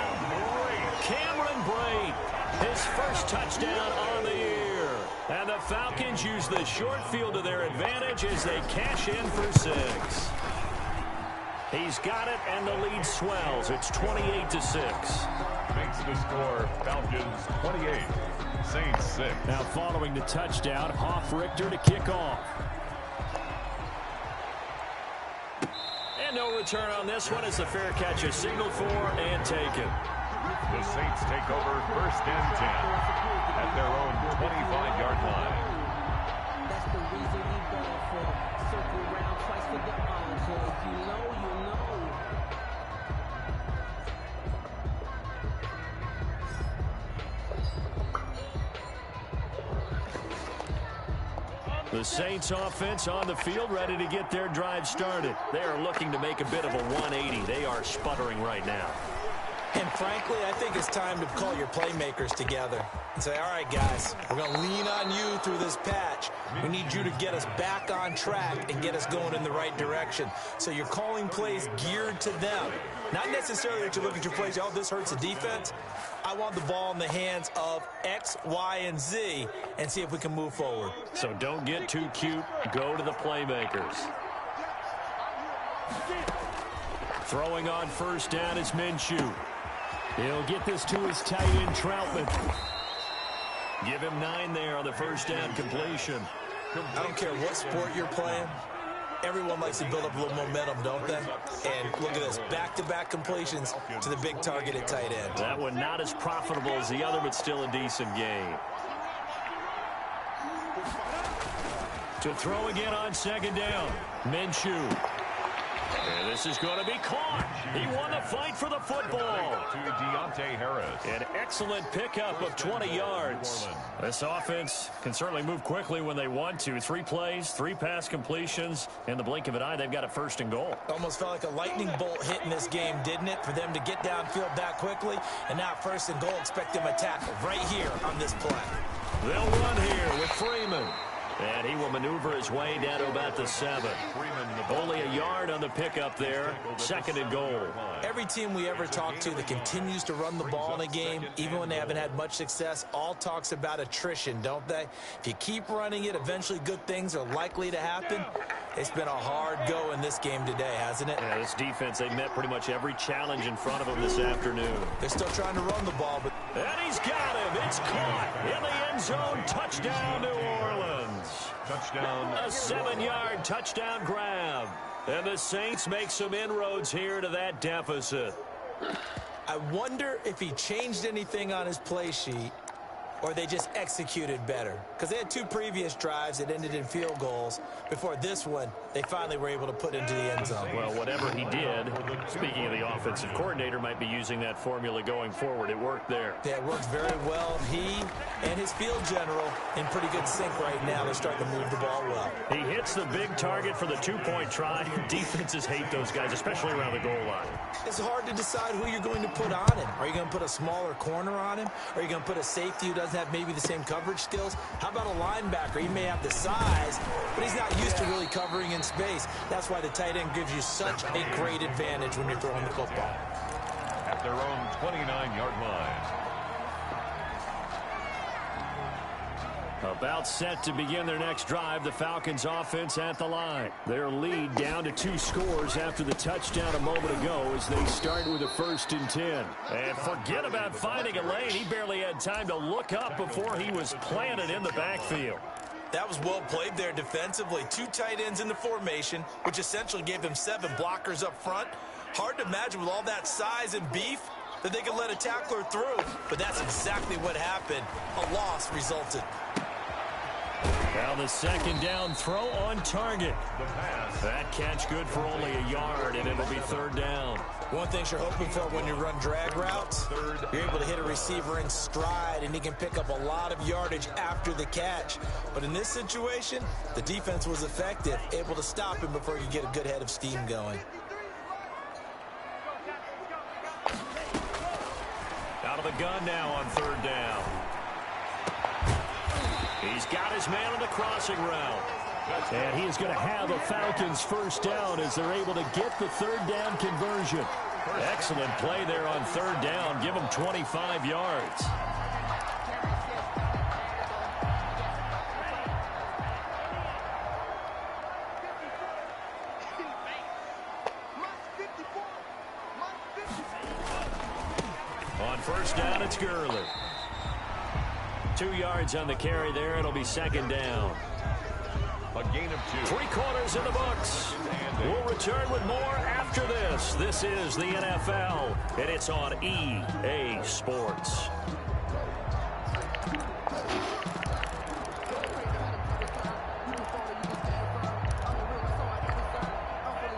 Cameron Brate, his first touchdown on the year. And the Falcons use the short field to their advantage as they cash in for 6. He's got it, and the lead swells. It's 28-6. Makes the score Falcons 28, Saints 6. Now following the touchdown, Hoff-Richter to kick off. And no return on this one as the fair catch is signaled for and taken. The Saints take over 1st and 10 at their own 25-yard line. That's the reason we ball for. Circle around twice for the encore. If you know, you know. The Saints offense on the field, ready to get their drive started. They are looking to make a bit of a 180. They are sputtering right now. And frankly, I think it's time to call your playmakers together and say, all right, guys, we're going to lean on you through this patch. We need you to get us back on track and get us going in the right direction. So you're calling plays geared to them. Not necessarily that you look at your plays, oh, this hurts the defense. I want the ball in the hands of X, Y, and Z and see if we can move forward. So don't get too cute. Go to the playmakers. Throwing on 1st down is Minshew. He'll get this to his tight end, Troutman. Give him 9 there on the 1st down completion. I don't care what sport you're playing. Everyone likes to build up a little momentum, don't they? And look at this, back-to-back completions to the big target at tight end. That one not as profitable as the other, but still a decent game. To throw again on 2nd down, Minshew. And this is going to be caught. He won the fight for the football. To Deontay Harris. An excellent pickup of 20 yards. This offense can certainly move quickly when they want to. 3 plays, 3 pass completions. In the blink of an eye, they've got a 1st and goal. Almost felt like a lightning bolt hit in this game, didn't it? For them to get downfield that quickly. And now 1st and goal, expect them to tackle right here on this play. They'll run here with Freeman. And he will maneuver his way down to about the 7. Only a yard on the pickup there. 2nd and goal. Every team we ever talk to that continues to run the ball in a game, even when they haven't had much success, all talks about attrition, don't they? If you keep running it, eventually good things are likely to happen. It's been a hard go in this game today, hasn't it? Yeah, this defense, they met pretty much every challenge in front of them this afternoon. They're still trying to run the ball, but... And he's got him. It's caught in the end zone. Touchdown, New Orleans. Touchdown. A 7-yard touchdown grab. And the Saints make some inroads here to that deficit. I wonder if he changed anything on his play sheet or they just executed better? Because they had 2 previous drives that ended in field goals. Before this one, they finally were able to put into the end zone. Well, whatever he did, speaking of the offensive coordinator, might be using that formula going forward. It worked there. Yeah, it worked very well. He and his field general in pretty good sync right now. They're starting to move the ball well. He hits the big target for the 2-point try. Defenses hate those guys, especially around the goal line. It's hard to decide who you're going to put on him. Are you going to put a smaller corner on him? Are you going to put a safety who doesn't have maybe the same coverage skills? How about a linebacker? He may have the size, but he's not used to really covering in space. That's why the tight end gives you such a great advantage when you're throwing the football. At their own 29-yard line. About set to begin their next drive, the Falcons offense at the line. Their lead down to 2 scores after the touchdown a moment ago as they start with a 1st and 10. And forget about finding a lane. He barely had time to look up before he was planted in the backfield. That was well played there defensively. 2 tight ends in the formation, which essentially gave them 7 blockers up front. Hard to imagine with all that size and beef that they could let a tackler through, but that's exactly what happened. A loss resulted. Now the 2nd down throw on target. That catch good for only a yard, and it'll be 3rd down. One thing you're hoping for when you run drag routes, you're able to hit a receiver in stride, and he can pick up a lot of yardage after the catch. But in this situation, the defense was effective, able to stop him before you get a good head of steam going. Out of the gun now on 3rd down. He's got his man on the crossing route. And he is going to have a Falcons 1st down as they're able to get the 3rd down conversion. Excellent play there on 3rd down. Give him 25 yards. On 1st down, it's Gurley. 2 yards on the carry there. It'll be 2nd down. A gain of 2. 3 quarters in the books. We'll return with more after this. This is the NFL, and it's on EA Sports.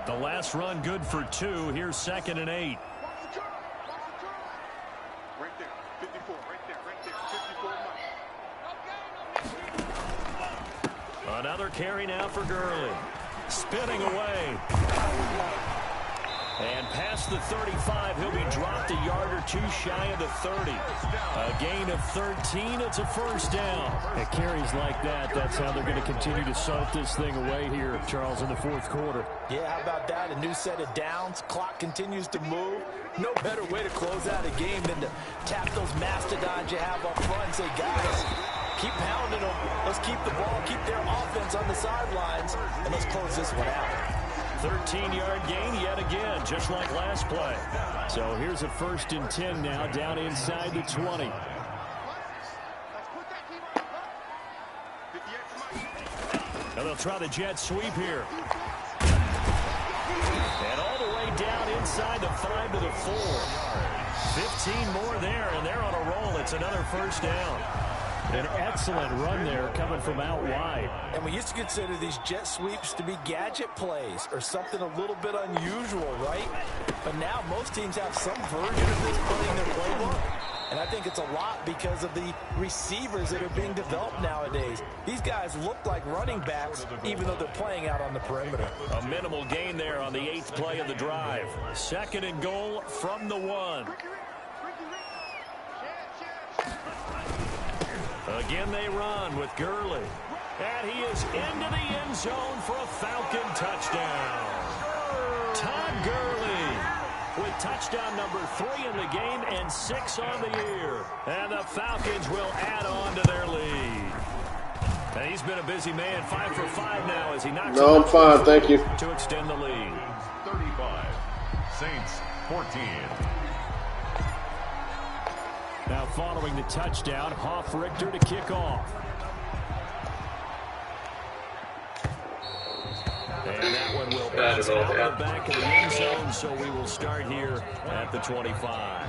The last run good for 2. Here's 2nd and 8. Another carry now for Gurley. Spinning away. And past the 35, he'll be dropped a yard or 2 shy of the 30. A gain of 13, it's a 1st down. At carries like that, that's how they're going to continue to salt this thing away here, Charles, in the 4th quarter. Yeah, how about that? A new set of downs. Clock continues to move. No better way to close out a game than to tap those mastodons you have up front and say, guys, keep pounding them. Let's keep the ball, keep their offense on the sidelines, and let's close this one out. 13-yard gain yet again, just like last play. So here's a 1st and 10 now, down inside the 20. Now they'll try the jet sweep here. And all the way down inside the 5 to the 4. 15 more there, and they're on a roll. It's another 1st down. An excellent run there coming from out wide. And we used to consider these jet sweeps to be gadget plays or something a little bit unusual, right? But now most teams have some version of this play in their playbook. And I think it's a lot because of the receivers that are being developed nowadays. These guys look like running backs even though they're playing out on the perimeter. A minimal gain there on the 8th play of the drive. 2nd and goal from the 1. Again they run with Gurley. And he is into the end zone for a Falcon touchdown. Todd Gurley with touchdown number 3 in the game and 6 on the year. And the Falcons will add on to their lead. And he's been a busy man, 5 for 5 now as he knocks No, I'm fine, thank you. To extend the lead. 35. Saints 14. Now following the touchdown, Hoff-Richter to kick off. And that one will bounce out the back of the end zone, so we will start here at the 25.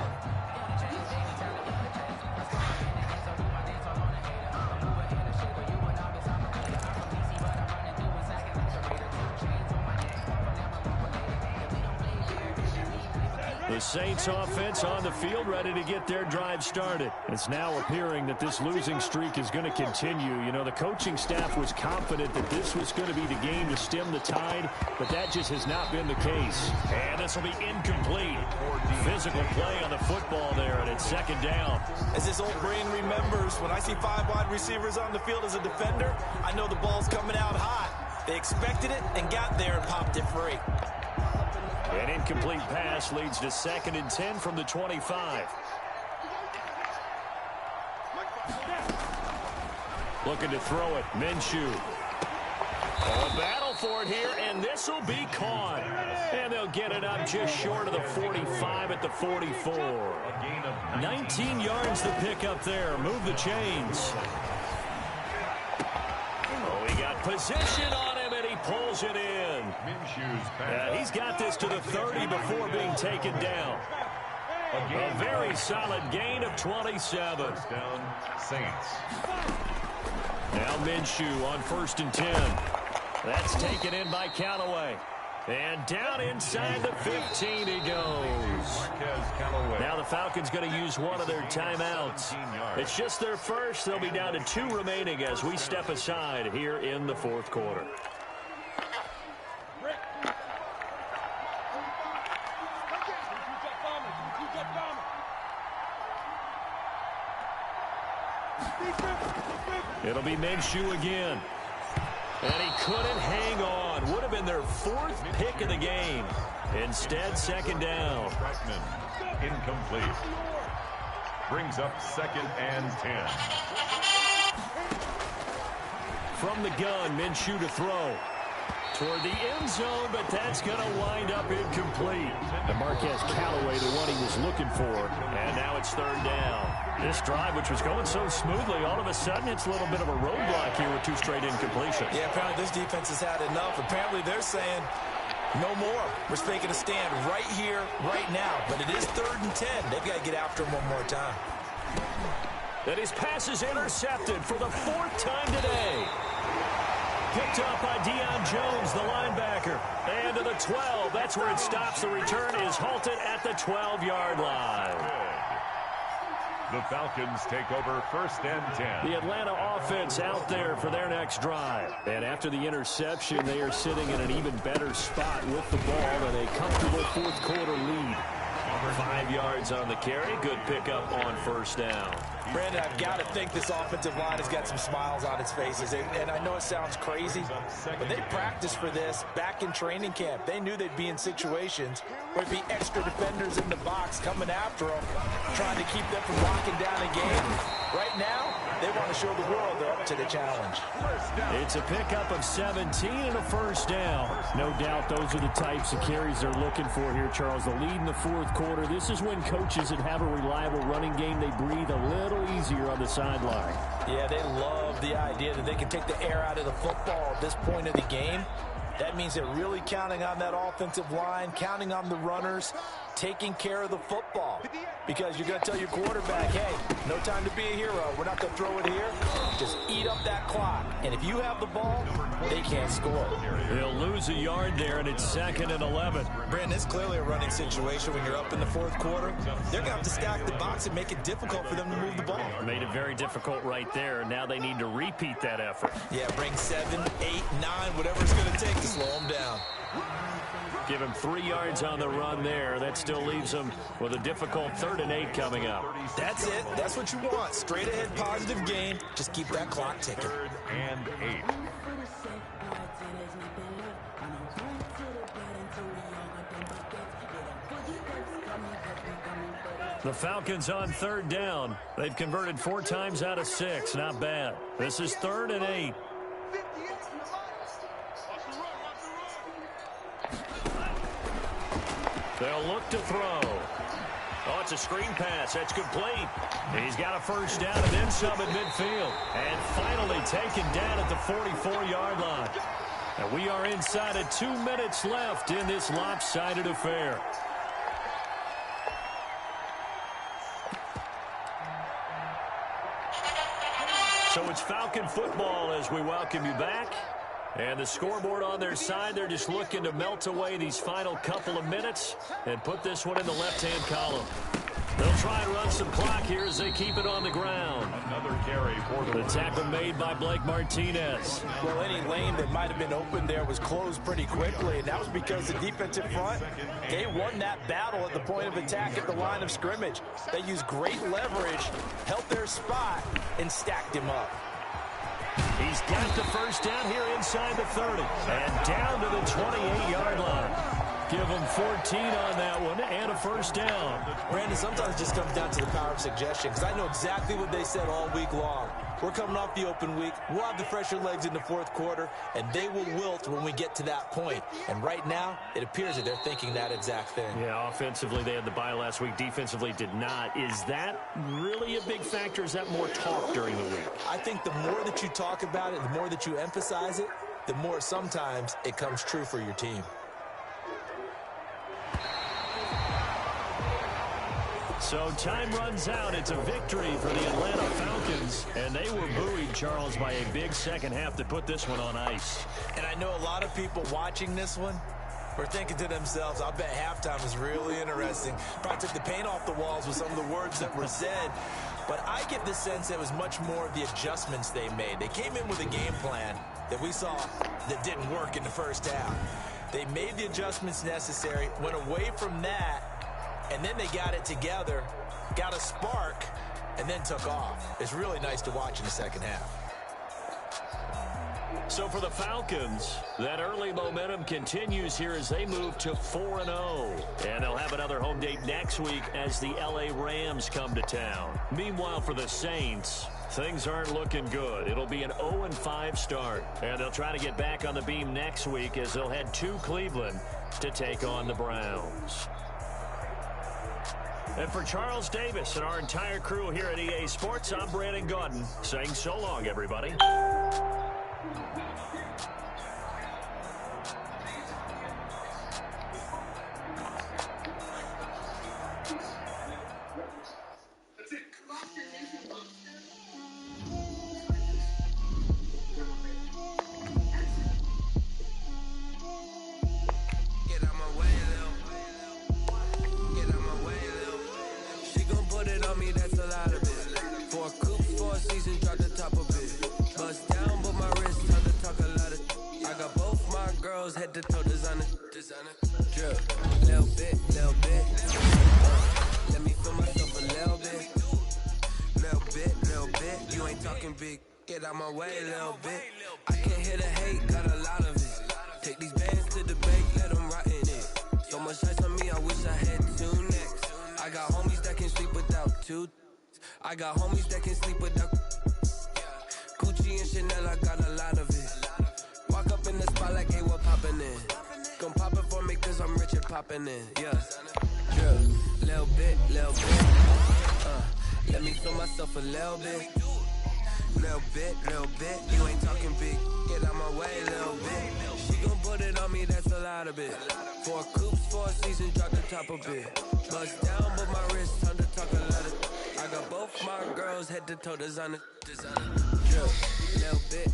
The Saints offense on the field ready to get their drive started. It's now appearing that this losing streak is going to continue. You know, the coaching staff was confident that this was going to be the game to stem the tide, but that just has not been the case. And this will be incomplete. Physical play on the football there, and it's second down. As this old brain remembers, when I see 5 wide receivers on the field as a defender, I know the ball's coming out hot. They expected it and got there and popped it free. An incomplete pass leads to 2nd and 10 from the 25. Looking to throw it. Minshew. A battle for it here, and this will be caught. And they'll get it up just short of the 45 at the 44. 19 yards to pick up there. Move the chains. Oh, he got position on him, and he pulls it in. He's got this to the 30 before being taken down. A very solid gain of 27. Down, Saints. Now Minshew on 1st and 10. That's taken in by Callaway. And down inside the 15 he goes. Now the Falcons going to use one of their timeouts. It's just their first. They'll be down to 2 remaining as we step aside here in the 4th quarter. It'll be Minshew again. And he couldn't hang on. Would have been their 4th pick of the game. Instead, 2nd down. Incomplete. Brings up 2nd and 10. From the gun, Minshew to throw. Toward the end zone, but that's going to wind up incomplete. And Marquez Callaway, the one he was looking for. And now it's 3rd down. This drive, which was going so smoothly, all of a sudden it's a little bit of a roadblock here with 2 straight incompletions. Yeah, apparently this defense has had enough. Apparently they're saying, no more. We're making a stand right here, right now. But it is 3rd and 10. They've got to get after him one more time. And his pass is intercepted for the 4th time today. Picked up by Deion Jones, the linebacker. And to the 12. That's where it stops. The return is halted at the 12-yard line. The Falcons take over 1st and 10. The Atlanta offense out there for their next drive. And after the interception, they are sitting in an even better spot with the ball and a comfortable 4th quarter lead. 5 yards on the carry. Good pickup on 1st down. Brandon, I've got to think this offensive line has got some smiles on its faces. And I know it sounds crazy, but they practiced for this back in training camp. They knew they'd be in situations where it'd be extra defenders in the box coming after them, trying to keep them from locking down a game. Right now, they want to show the world they're up to the challenge. It's a pickup of 17 and a 1st down. No doubt those are the types of carries they're looking for here, Charles. The lead in the 4th quarter. This is when coaches that have a reliable running game, they breathe a little easier on the sideline. Yeah, they love the idea that they can take the air out of the football at this point of the game. That means they're really counting on that offensive line, counting on the runners, taking care of the football. Because you're going to tell your quarterback, hey, no time to be a hero. We're not going to throw it here. Just eat up that clock. And if you have the ball, they can't score. They'll lose a yard there, and it's 2nd and 11. Brandon, it's clearly a running situation when you're up in the 4th quarter. They're going to have to stack the box and make it difficult for them to move the ball. Made it very difficult right there. Now they need to repeat that effort. Yeah, bring 7, 8, 9, whatever it's going to take to slow them down. Give him 3 yards on the run there. That still leaves him with a difficult 3rd and 8 coming up. That's it. That's what you want. Straight ahead positive game. Just keep that clock ticking. 3rd and 8. The Falcons on 3rd down. They've converted 4 times out of 6. Not bad. This is 3rd and 8. They'll look to throw. Oh, it's a screen pass. That's complete. He's got a 1st down and then some at midfield. And finally taken down at the 44-yard line. And we are inside of 2 minutes left in this lopsided affair. So it's Falcon football as we welcome you back. And the scoreboard on their side, they're just looking to melt away these final couple of minutes and put this one in the left-hand column. They'll try and run some clock here as they keep it on the ground. Another carry for the tackle made by Blake Martinez. Well, any lane that might have been open there was closed pretty quickly, and that was because the defensive front, they won that battle at the point of attack at the line of scrimmage. They used great leverage, held their spot, and stacked him up. He's got the first down here inside the 30 and down to the 28-yard line. Give him 14 on that one and a first down. Brandon, sometimes it just comes down to the power of suggestion, because I know exactly what they said all week long. We're coming off the open week. We'll have the fresher legs in the fourth quarter, and they will wilt when we get to that point. And right now, it appears that they're thinking that exact thing. Yeah, offensively, they had the bye last week. Defensively, did not. Is that really a big factor? Is that more talk during the week? I think the more that you talk about it, the more that you emphasize it, the more sometimes it comes true for your team. So time runs out. It's a victory for the Atlanta Falcons. And they were buoyed, Charles, by a big second half to put this one on ice. And I know a lot of people watching this one were thinking to themselves, I'll bet halftime is really interesting. Probably took the paint off the walls with some of the words that were said. But I get the sense it was much more of the adjustments they made. They came in with a game plan that we saw that didn't work in the first half. They made the adjustments necessary, went away from that, and then they got it together, got a spark, and then took off. It's really nice to watch in the second half. So for the Falcons, that early momentum continues here as they move to 4-0. And they'll have another home date next week as the LA Rams come to town. Meanwhile, for the Saints, things aren't looking good. It'll be an 0-5 start. And they'll try to get back on the beam next week as they'll head to Cleveland to take on the Browns. And for Charles Davis and our entire crew here at EA Sports, I'm Brandon Gaudin saying so long, everybody. Head to toe designer, drip, little bit, let me feel myself a little bit, you ain't talking big, get out my way, little bit, I can't hear the hate, got a lot of it, take these bands to the bank, let them rot in it, so much ice on me, I wish I had two necks, I got homies that can sleep without two, I got homies that can sleep without, Gucci and Chanel, I got a lot of it. Walk up in the spot like, hey, what poppin' in? Gon' pop it for me cause I'm rich and poppin' in, yeah. Drip, little bit, let me feel myself a little bit. Little bit, you ain't talking big, get out my way, little bit. She gon' put it on me, that's a lot of it. 4 coops, 4 seasons, drop the top a bit. Bust down, but my wrist, time to talk a lot of. I got both my girls, head to toe designer. Drip, little bit,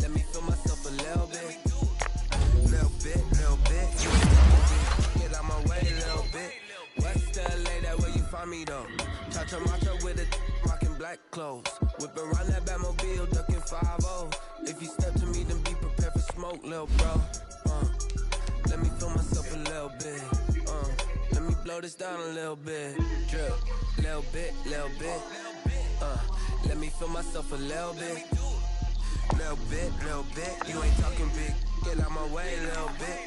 let me feel myself a little bit. Little bit, you ain't talking big, get out my way, little bit. West LA, that where you find me though. Cha-cha matcha with it, rockin' black clothes. Whip around that Batmobile, ducking 5-0. If you step to me, then be prepared for smoke, little bro. Let me feel myself a little bit. Let me blow this down a little bit. Drip, little bit. Let me feel myself a little bit. Little bit, you ain't talking big, get out my way, little bit.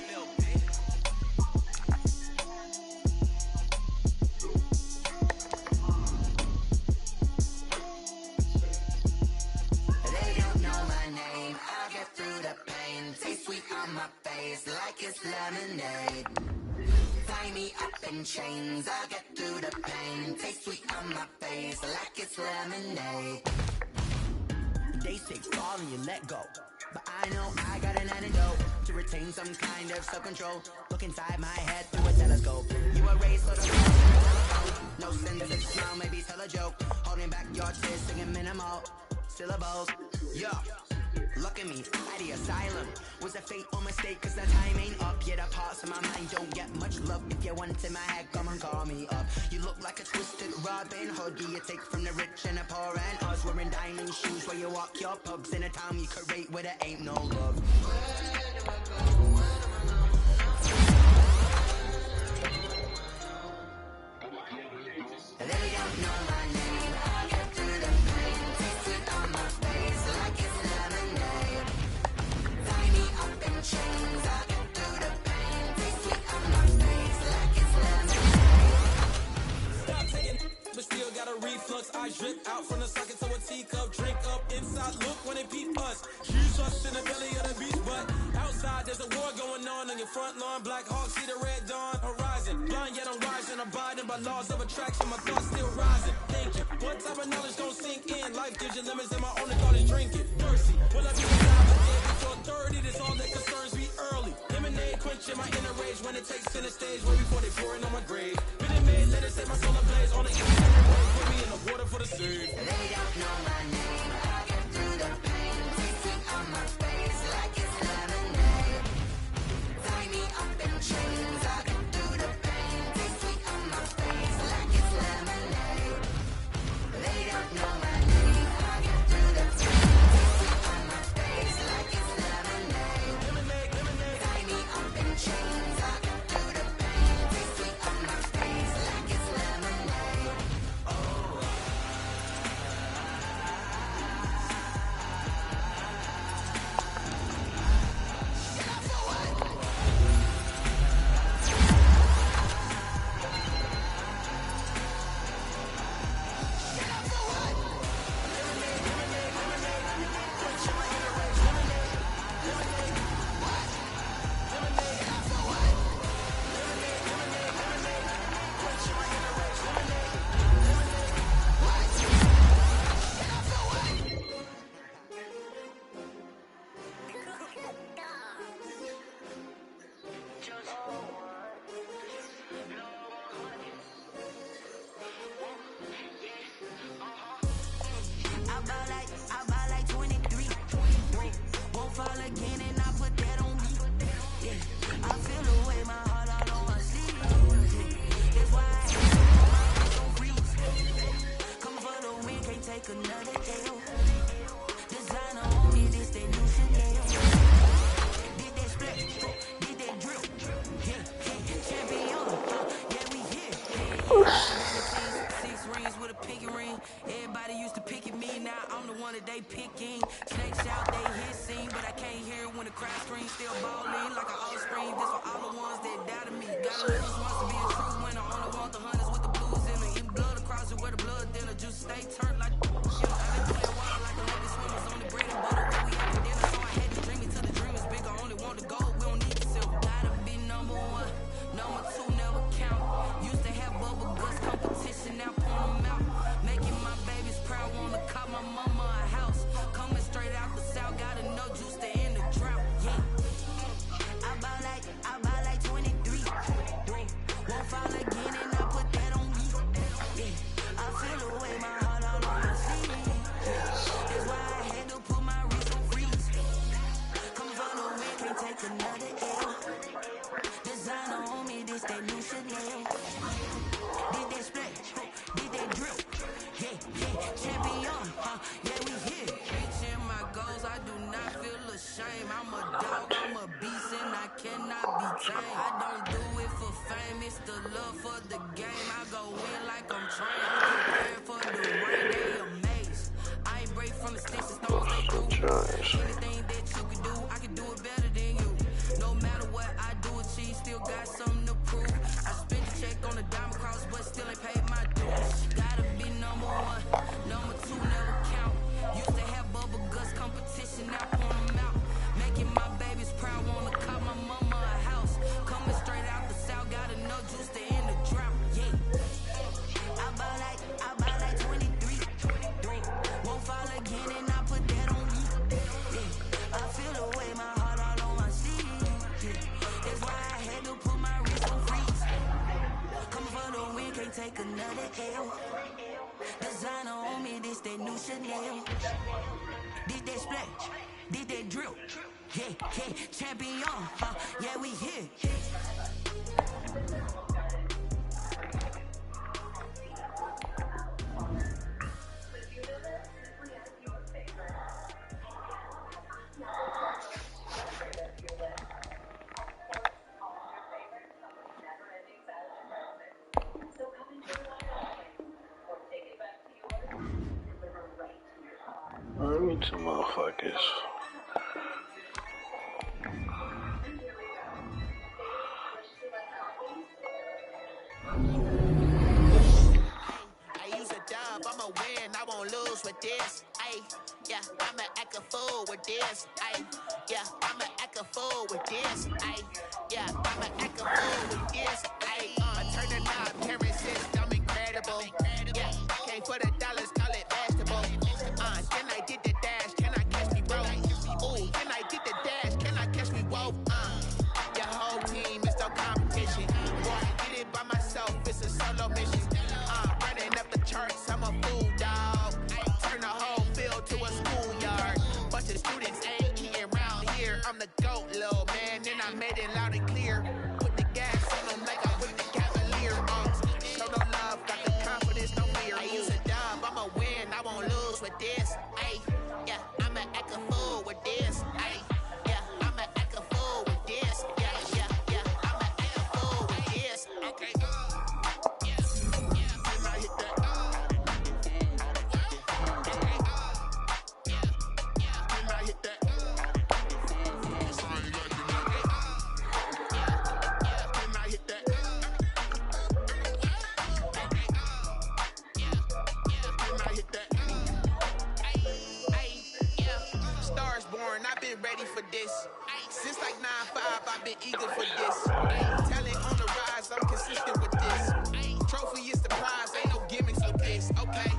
They don't know my name, I'll get through the pain. Taste sweet on my face like it's lemonade. Tie me up in chains, I'll get through the pain. Taste sweet on my face like it's lemonade. They say fall and you let go, but I know I got an antidote to retain some kind of self-control. Look inside my head through a telescope. You erase little telephone. No sense of smile, maybe tell a joke. Holding back your tears, singing minimal syllables. Yeah, Look at me, at the asylum. Was a fate or mistake, cause the time ain't up. Yeah, the parts of my mind don't get much love. If you want in my head, come and call me up. You look like a twisted Robin Hood. You take from the rich and the poor and us. Wearing diamond shoes where you walk your pubs. In a town you could rate where there ain't no love. They don't know my name. I get through the pain. Taste it on my face like it's lemonade. Tie me up in chains. I get through the pain. Taste it on my face like it's lemonade. Stop taking, but still got a reflux. I drip out from the socket to a teacup. Drink up inside. Look when they peep us. Shoes us in the belly of the beast, but outside there's a war going on your front lawn. Black Hawk see the red dawn horizon. Blind yet I'm rising. Abiding by laws of attraction. My thoughts still rising. Thinking, what type of knowledge don't sink in? Life gives you limits, and my only thought is drinking. Mercy, will I be alive again before 30? That's all that concerns me early. Lemonade quenching my inner rage when it takes center stage. Way before they pouring on my grave. Been made, let it set my soul ablaze. On the east way, put me in the water for the save. They don't know my name. I get through the pain. Taste it on my face like it's lemonade. Tie me up in chains. I get through the pain. Taste it on my face like it's lemonade. They don't know my name. I get through the pain. Taste it on my face like it's lemonade. Tie me up in chains. I get through the pain. Taste it on my face like it's lemonade. Oh. I buy like 23. Won't fall again and I put that on me. Yeah, I feel the way my heart all on my sleeve. That's why I don't freeze. Come for the win, can't take another L. Designer on me, this that new Chanel. Did that split, did that drill. Yeah, champion, yeah we here. 6 rings with a pinky ring. Everybody used to pick at me, now I'm the one that they picking. Snakes out, they hissing, but I can't hear it when the crowd screams. Still balling like an offspring. This for all the ones that doubted me. Gotta lose wants to be a true winner. Only want the hunters with the blues in it. Eating blood across it where the blood dinner. Juice stay turned like yeah, I been through that water like Olympic swimmers on the bread and butter where we at for dinner. So I had to dream it till the dream is bigger. Only want the gold, we don't need the silver. Gotta be number 1, number 2 never count. Used to have bubble guts competition, now point them out. Making my babies proud, wanna call my mama a house. Coming straight out the south, gotta know juice to end the drought. Yeah, I buy like 23. Won't fall again and I put that on me. Yeah, I feel the way my heart all on my sleeve. That's why I had to put my wrist on freeze. Come for the win, can't take another L. Designer on me, this that new Chanel. Did that split, did that drill. Yeah, champion, yeah we here. Reaching my goals, I do not feel ashamed. I'm a dog, I'm a beast and I cannot be tamed. I don't do it for fame, it's the love for the game. I go in like I'm trained, I'm prepared for the rain, they amazed. I ain't break from the sticks and stones they do. Anything that you can do, I can do it better than you. No matter what I do, achieve, still got something to prove. I spent the check on the diamond cross, but still ain't paid my dues. Gotta be number 1, number 2 never count. Used to have bubble guts competition, now point them out. Making my babies proud, wanna call my mama a house. Coming straight out the south, gotta know juice to end the drought. Yeah, I buy like 23. Won't fall again and I put that on me. Yeah, I feel the way my heart all on my sleeve. Yeah, that's why I had to put my wrist on freeze. Coming for the win, can't take another L. Designer on me, this that new Chanel. Did that split, did that drill. Yeah, champion, yeah, we here. I need some motherfuckers. I use a dub, I'ma win, I won't lose with this. Ay, yeah, I'ma act a fool with this. Ay, yeah, I'ma act a fool with this. Ay, yeah, I'ma act a fool with this. Ay, I turn the knob, camera says I'm incredible. Yeah, came for the dollars, call it vegetable. Then I did the dash, can I catch me, bro? Ooh, then I did the dash, can I catch me, whoa? Your whole team is no competition. Boy, I did it by myself, it's a solo mission. Running up the charts, I'm a fool, dog. Turn the whole field to a schoolyard. Bunch of students ain't eating round here. I'm the GOAT, little man, and I made it loud and clear. Put the gas on them like I put the Cavalier on. Show no love, got the confidence, no fear. I use a dub, I'ma win, I won't lose with this. Ay, yeah, I'ma act a fool with this. Ay, yeah, I'ma act a fool with this. Yeah, I'ma act a fool with this. Okay. I've been ready for this. Since like 9-5, I've been eager for this. Talent on the rise, I'm consistent with this. Trophy is the prize, ain't no gimmicks with this. Okay,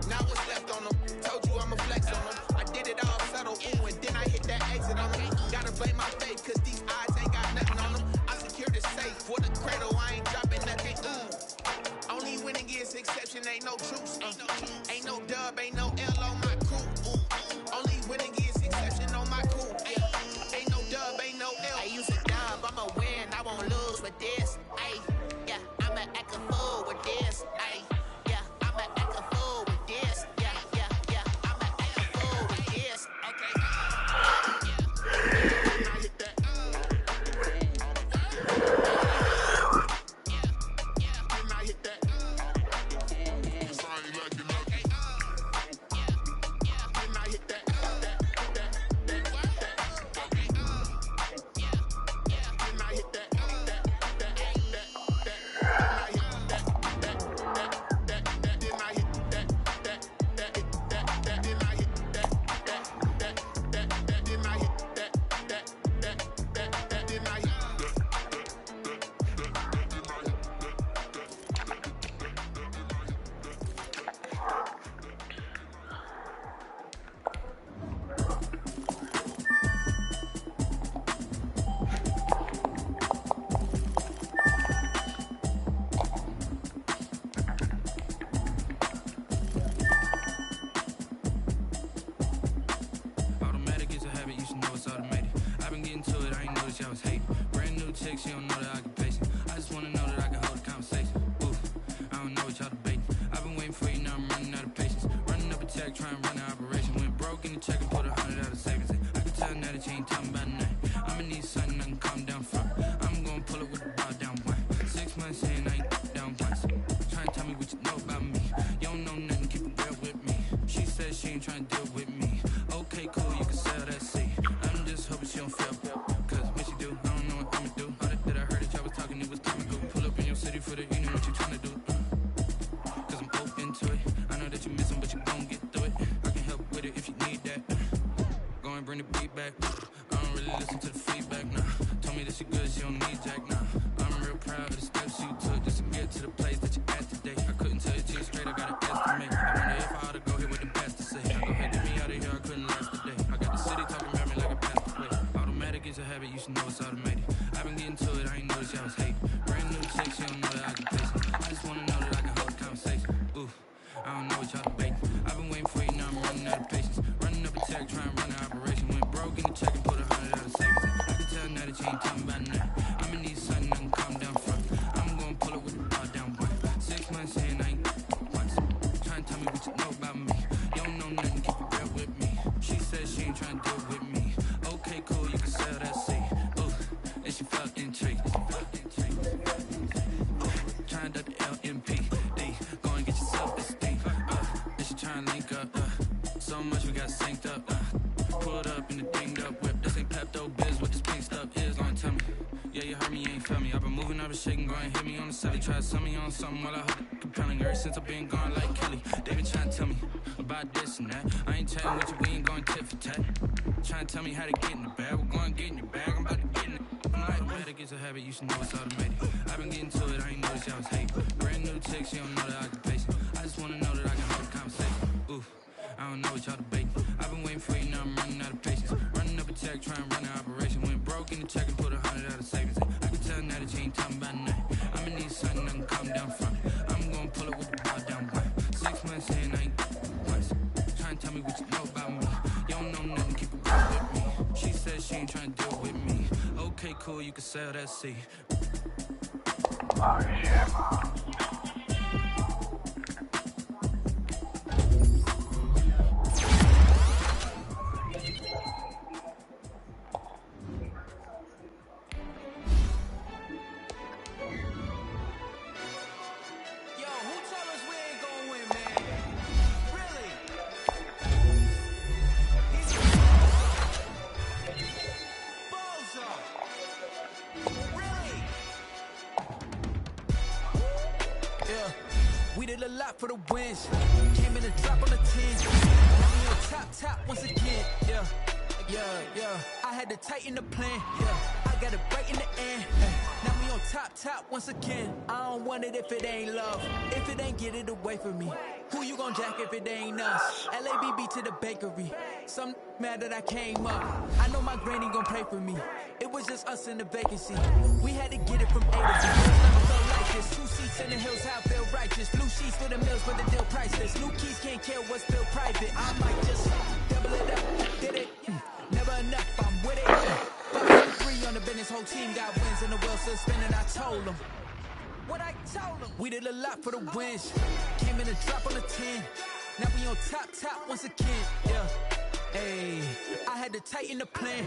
now what's left on them? Told you I'ma flex on them. I did it all subtle, ooh, and then I hit that exit on them. Gotta blame my faith, cause these odds ain't got nothing on them. I secured the safe for the cradle, I ain't dropping nothing. Only winning is exception, ain't no truce. Ain't no dub, ain't no L on my crew. Only winning is exception on my crew. Ain't no dub, ain't no L. I use a dub, I'ma win, I won't lose with this. Ay, yeah, I'ma act a fool with this. Ay, yeah, I'ma act a fool with this. Yeah, I'ma act a fool with this. Okay. She don't know that I can pace it. I just wanna know that I can hold a conversation. Oof, I don't know what y'all debating. I've been waiting for you, now I'm running out of patience. Running up a check, trying to run an operation. Went broke in the check and put 100 out of savings. I can tell now that you ain't talking about nothing. I'ma need something I can calm down from. I'm gonna pull it with the bar down one. 6 months saying I ain't down once. Trying to tell me what you know about me. You don't know nothing, keep it real with me. She said she ain't trying to deal with me. Okay, cool, you can sell that seat. I'm just hoping she don't feel. Cause when she do, I don't know what I'ma do. It was time to go pull up in your city for the evening. What you tryna do? Cause I'm open to it. I know that you missing, but you gon' get through it. I can help with it if you need that. Go and bring the beat back. I don't really listen to the feedback, nah. Told me that she good, she don't need jack, nah. I'm real proud of the steps you took just to get to the place that you at today. I couldn't tell you to you straight, I gotta estimate. I wonder if I ought to go here with the best to say. Go ahead, get me out of here, I couldn't last today. I got the city talking about me like a passed away. Automatic is a habit, you should know it's automated. I've been getting to it, I ain't noticed y'all was hating. Brand new chick, she don't know that I can pace it. I just wanna know that I can hold a conversation. Oof, I don't know what y'all debating. I've been waiting for you, now I'm running out of patience. Running up a check, trying to run an operation. Went broke you know about me. You don't know nothing, keep it real with me. She said she ain't tryna deal with me. Okay, cool, you can sell that seed. Ooh, and she felt intrigued. Trying to the LMPD. Go and get your self-esteem. And she trying to link up. So much we got synced up. Pulled up in the dinged up whip. This ain't Pepto-Biz, what this pink stuff is. Long tell me. Yeah, you heard me, you ain't felt me. I've been moving, I've been shaking, go and hit me on the celly. Try to sell me on something while I hold it compelling. Ever since I've been gone like Kelly, they been trying to tell me about this and that. I ain't chatting with you, we ain't going tit for tat. Trying to tell me how to get in the bag. We're going to get in the bag, I'm about to get in it. I'm like, better get a habit, you should know it's automated. I've been getting to it, I ain't noticed y'all was hating. Brand new chick, she don't know the occupation. I just wanna know that I can hold a conversation. Ooh, I don't know what y'all debating. I've been waiting for you, now I'm running out of patience. Running up a check, trying to run an operation. Went broke in the check and put 100 out of savings. I can tell now that you ain't talking about nothing. I'ma need something that can calm down from. I'm gonna pull it with the bar down one. 6 months in, I ain't once. Trying to tell me what you know about me. You don't know nothing, keep it real with me. She said she ain't trying to deal with me. Okay, cool, you can sell that seed. Oh, shit, man. We did a lot for the wins. Came in a drop on the 10. Now we on top once again. Yeah. I had to tighten the plan. Yeah, I got it right in the end. Now we on top once again. I don't want it if it ain't love. If it ain't, get it away from me. Who you gon' jack if it ain't us? LABB to the bakery. Some mad that I came up. I know my granny gon' pray for me. It was just us in the vacancy. We had to get it from A to B. Never felt like this. 2 seats in the hills, how I feel righteous. Blue sheets for the mills, but the deal priceless. New keys can't care what's still private. I might just double it up. Did it? Never enough, I'm with it. 5 on the business, whole team got wins and the wheel still spinning. I told them. What I told them. We did a lot for the wins. Came in a drop on the 10. Now we on top once again. Yeah. Hey, I had to tighten the plan.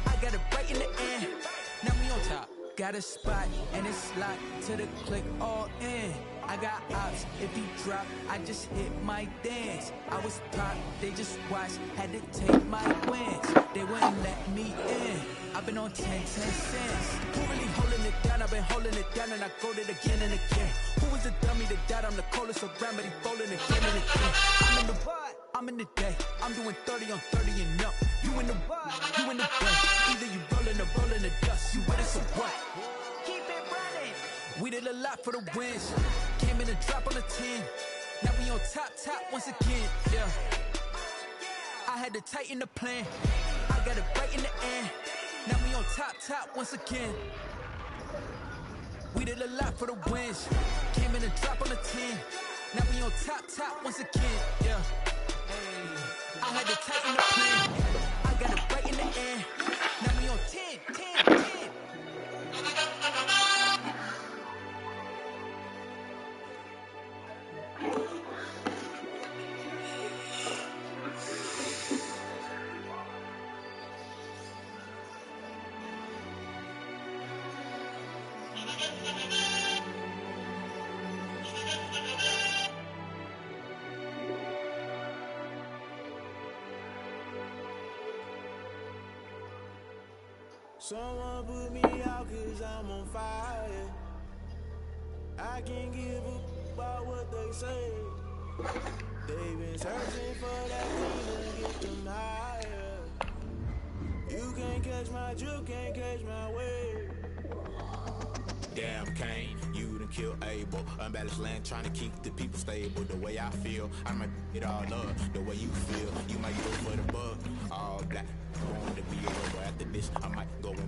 I got it right in the end. Now we on top. Got a spot and it's locked to the click all in. I got ops, if he drop, I just hit my dance. I was top, they just watched, had to take my wins. They wouldn't let me in. I've been on 10 cents. Who really holding it down? I've been holding it down and I go it again and again. Who was the dummy that died? I'm the coldest around, but he folding again and again. I'm in the what? I'm in the day. I'm doing 30 on 30 and up. You in the what? You in the day. Either you rolling or rolling the dust. You with us or what? Keep it running. We did a lot for the wins. Came in a drop on the 10. Now we on top once again. Yeah. I had to tighten the plan. I got it right in the end. Now we on top once again. We did a lot for the wins. Came in a drop on the 10. Now we on top once again. Yeah. Hey, I had to tighten the plan. I got it right in the end. Now we on 10. Someone put me out cause I'm on fire. I can't give a about what they say. They've been searching for that thing to get them higher. You can't catch my juke, can't catch my wave. Damn Kane, you done killed Abel. Unbalanced land, trying to keep the people stable. The way I feel, I might it all up. The way you feel, you might go for the bug. All black, going to be over after this. I might go and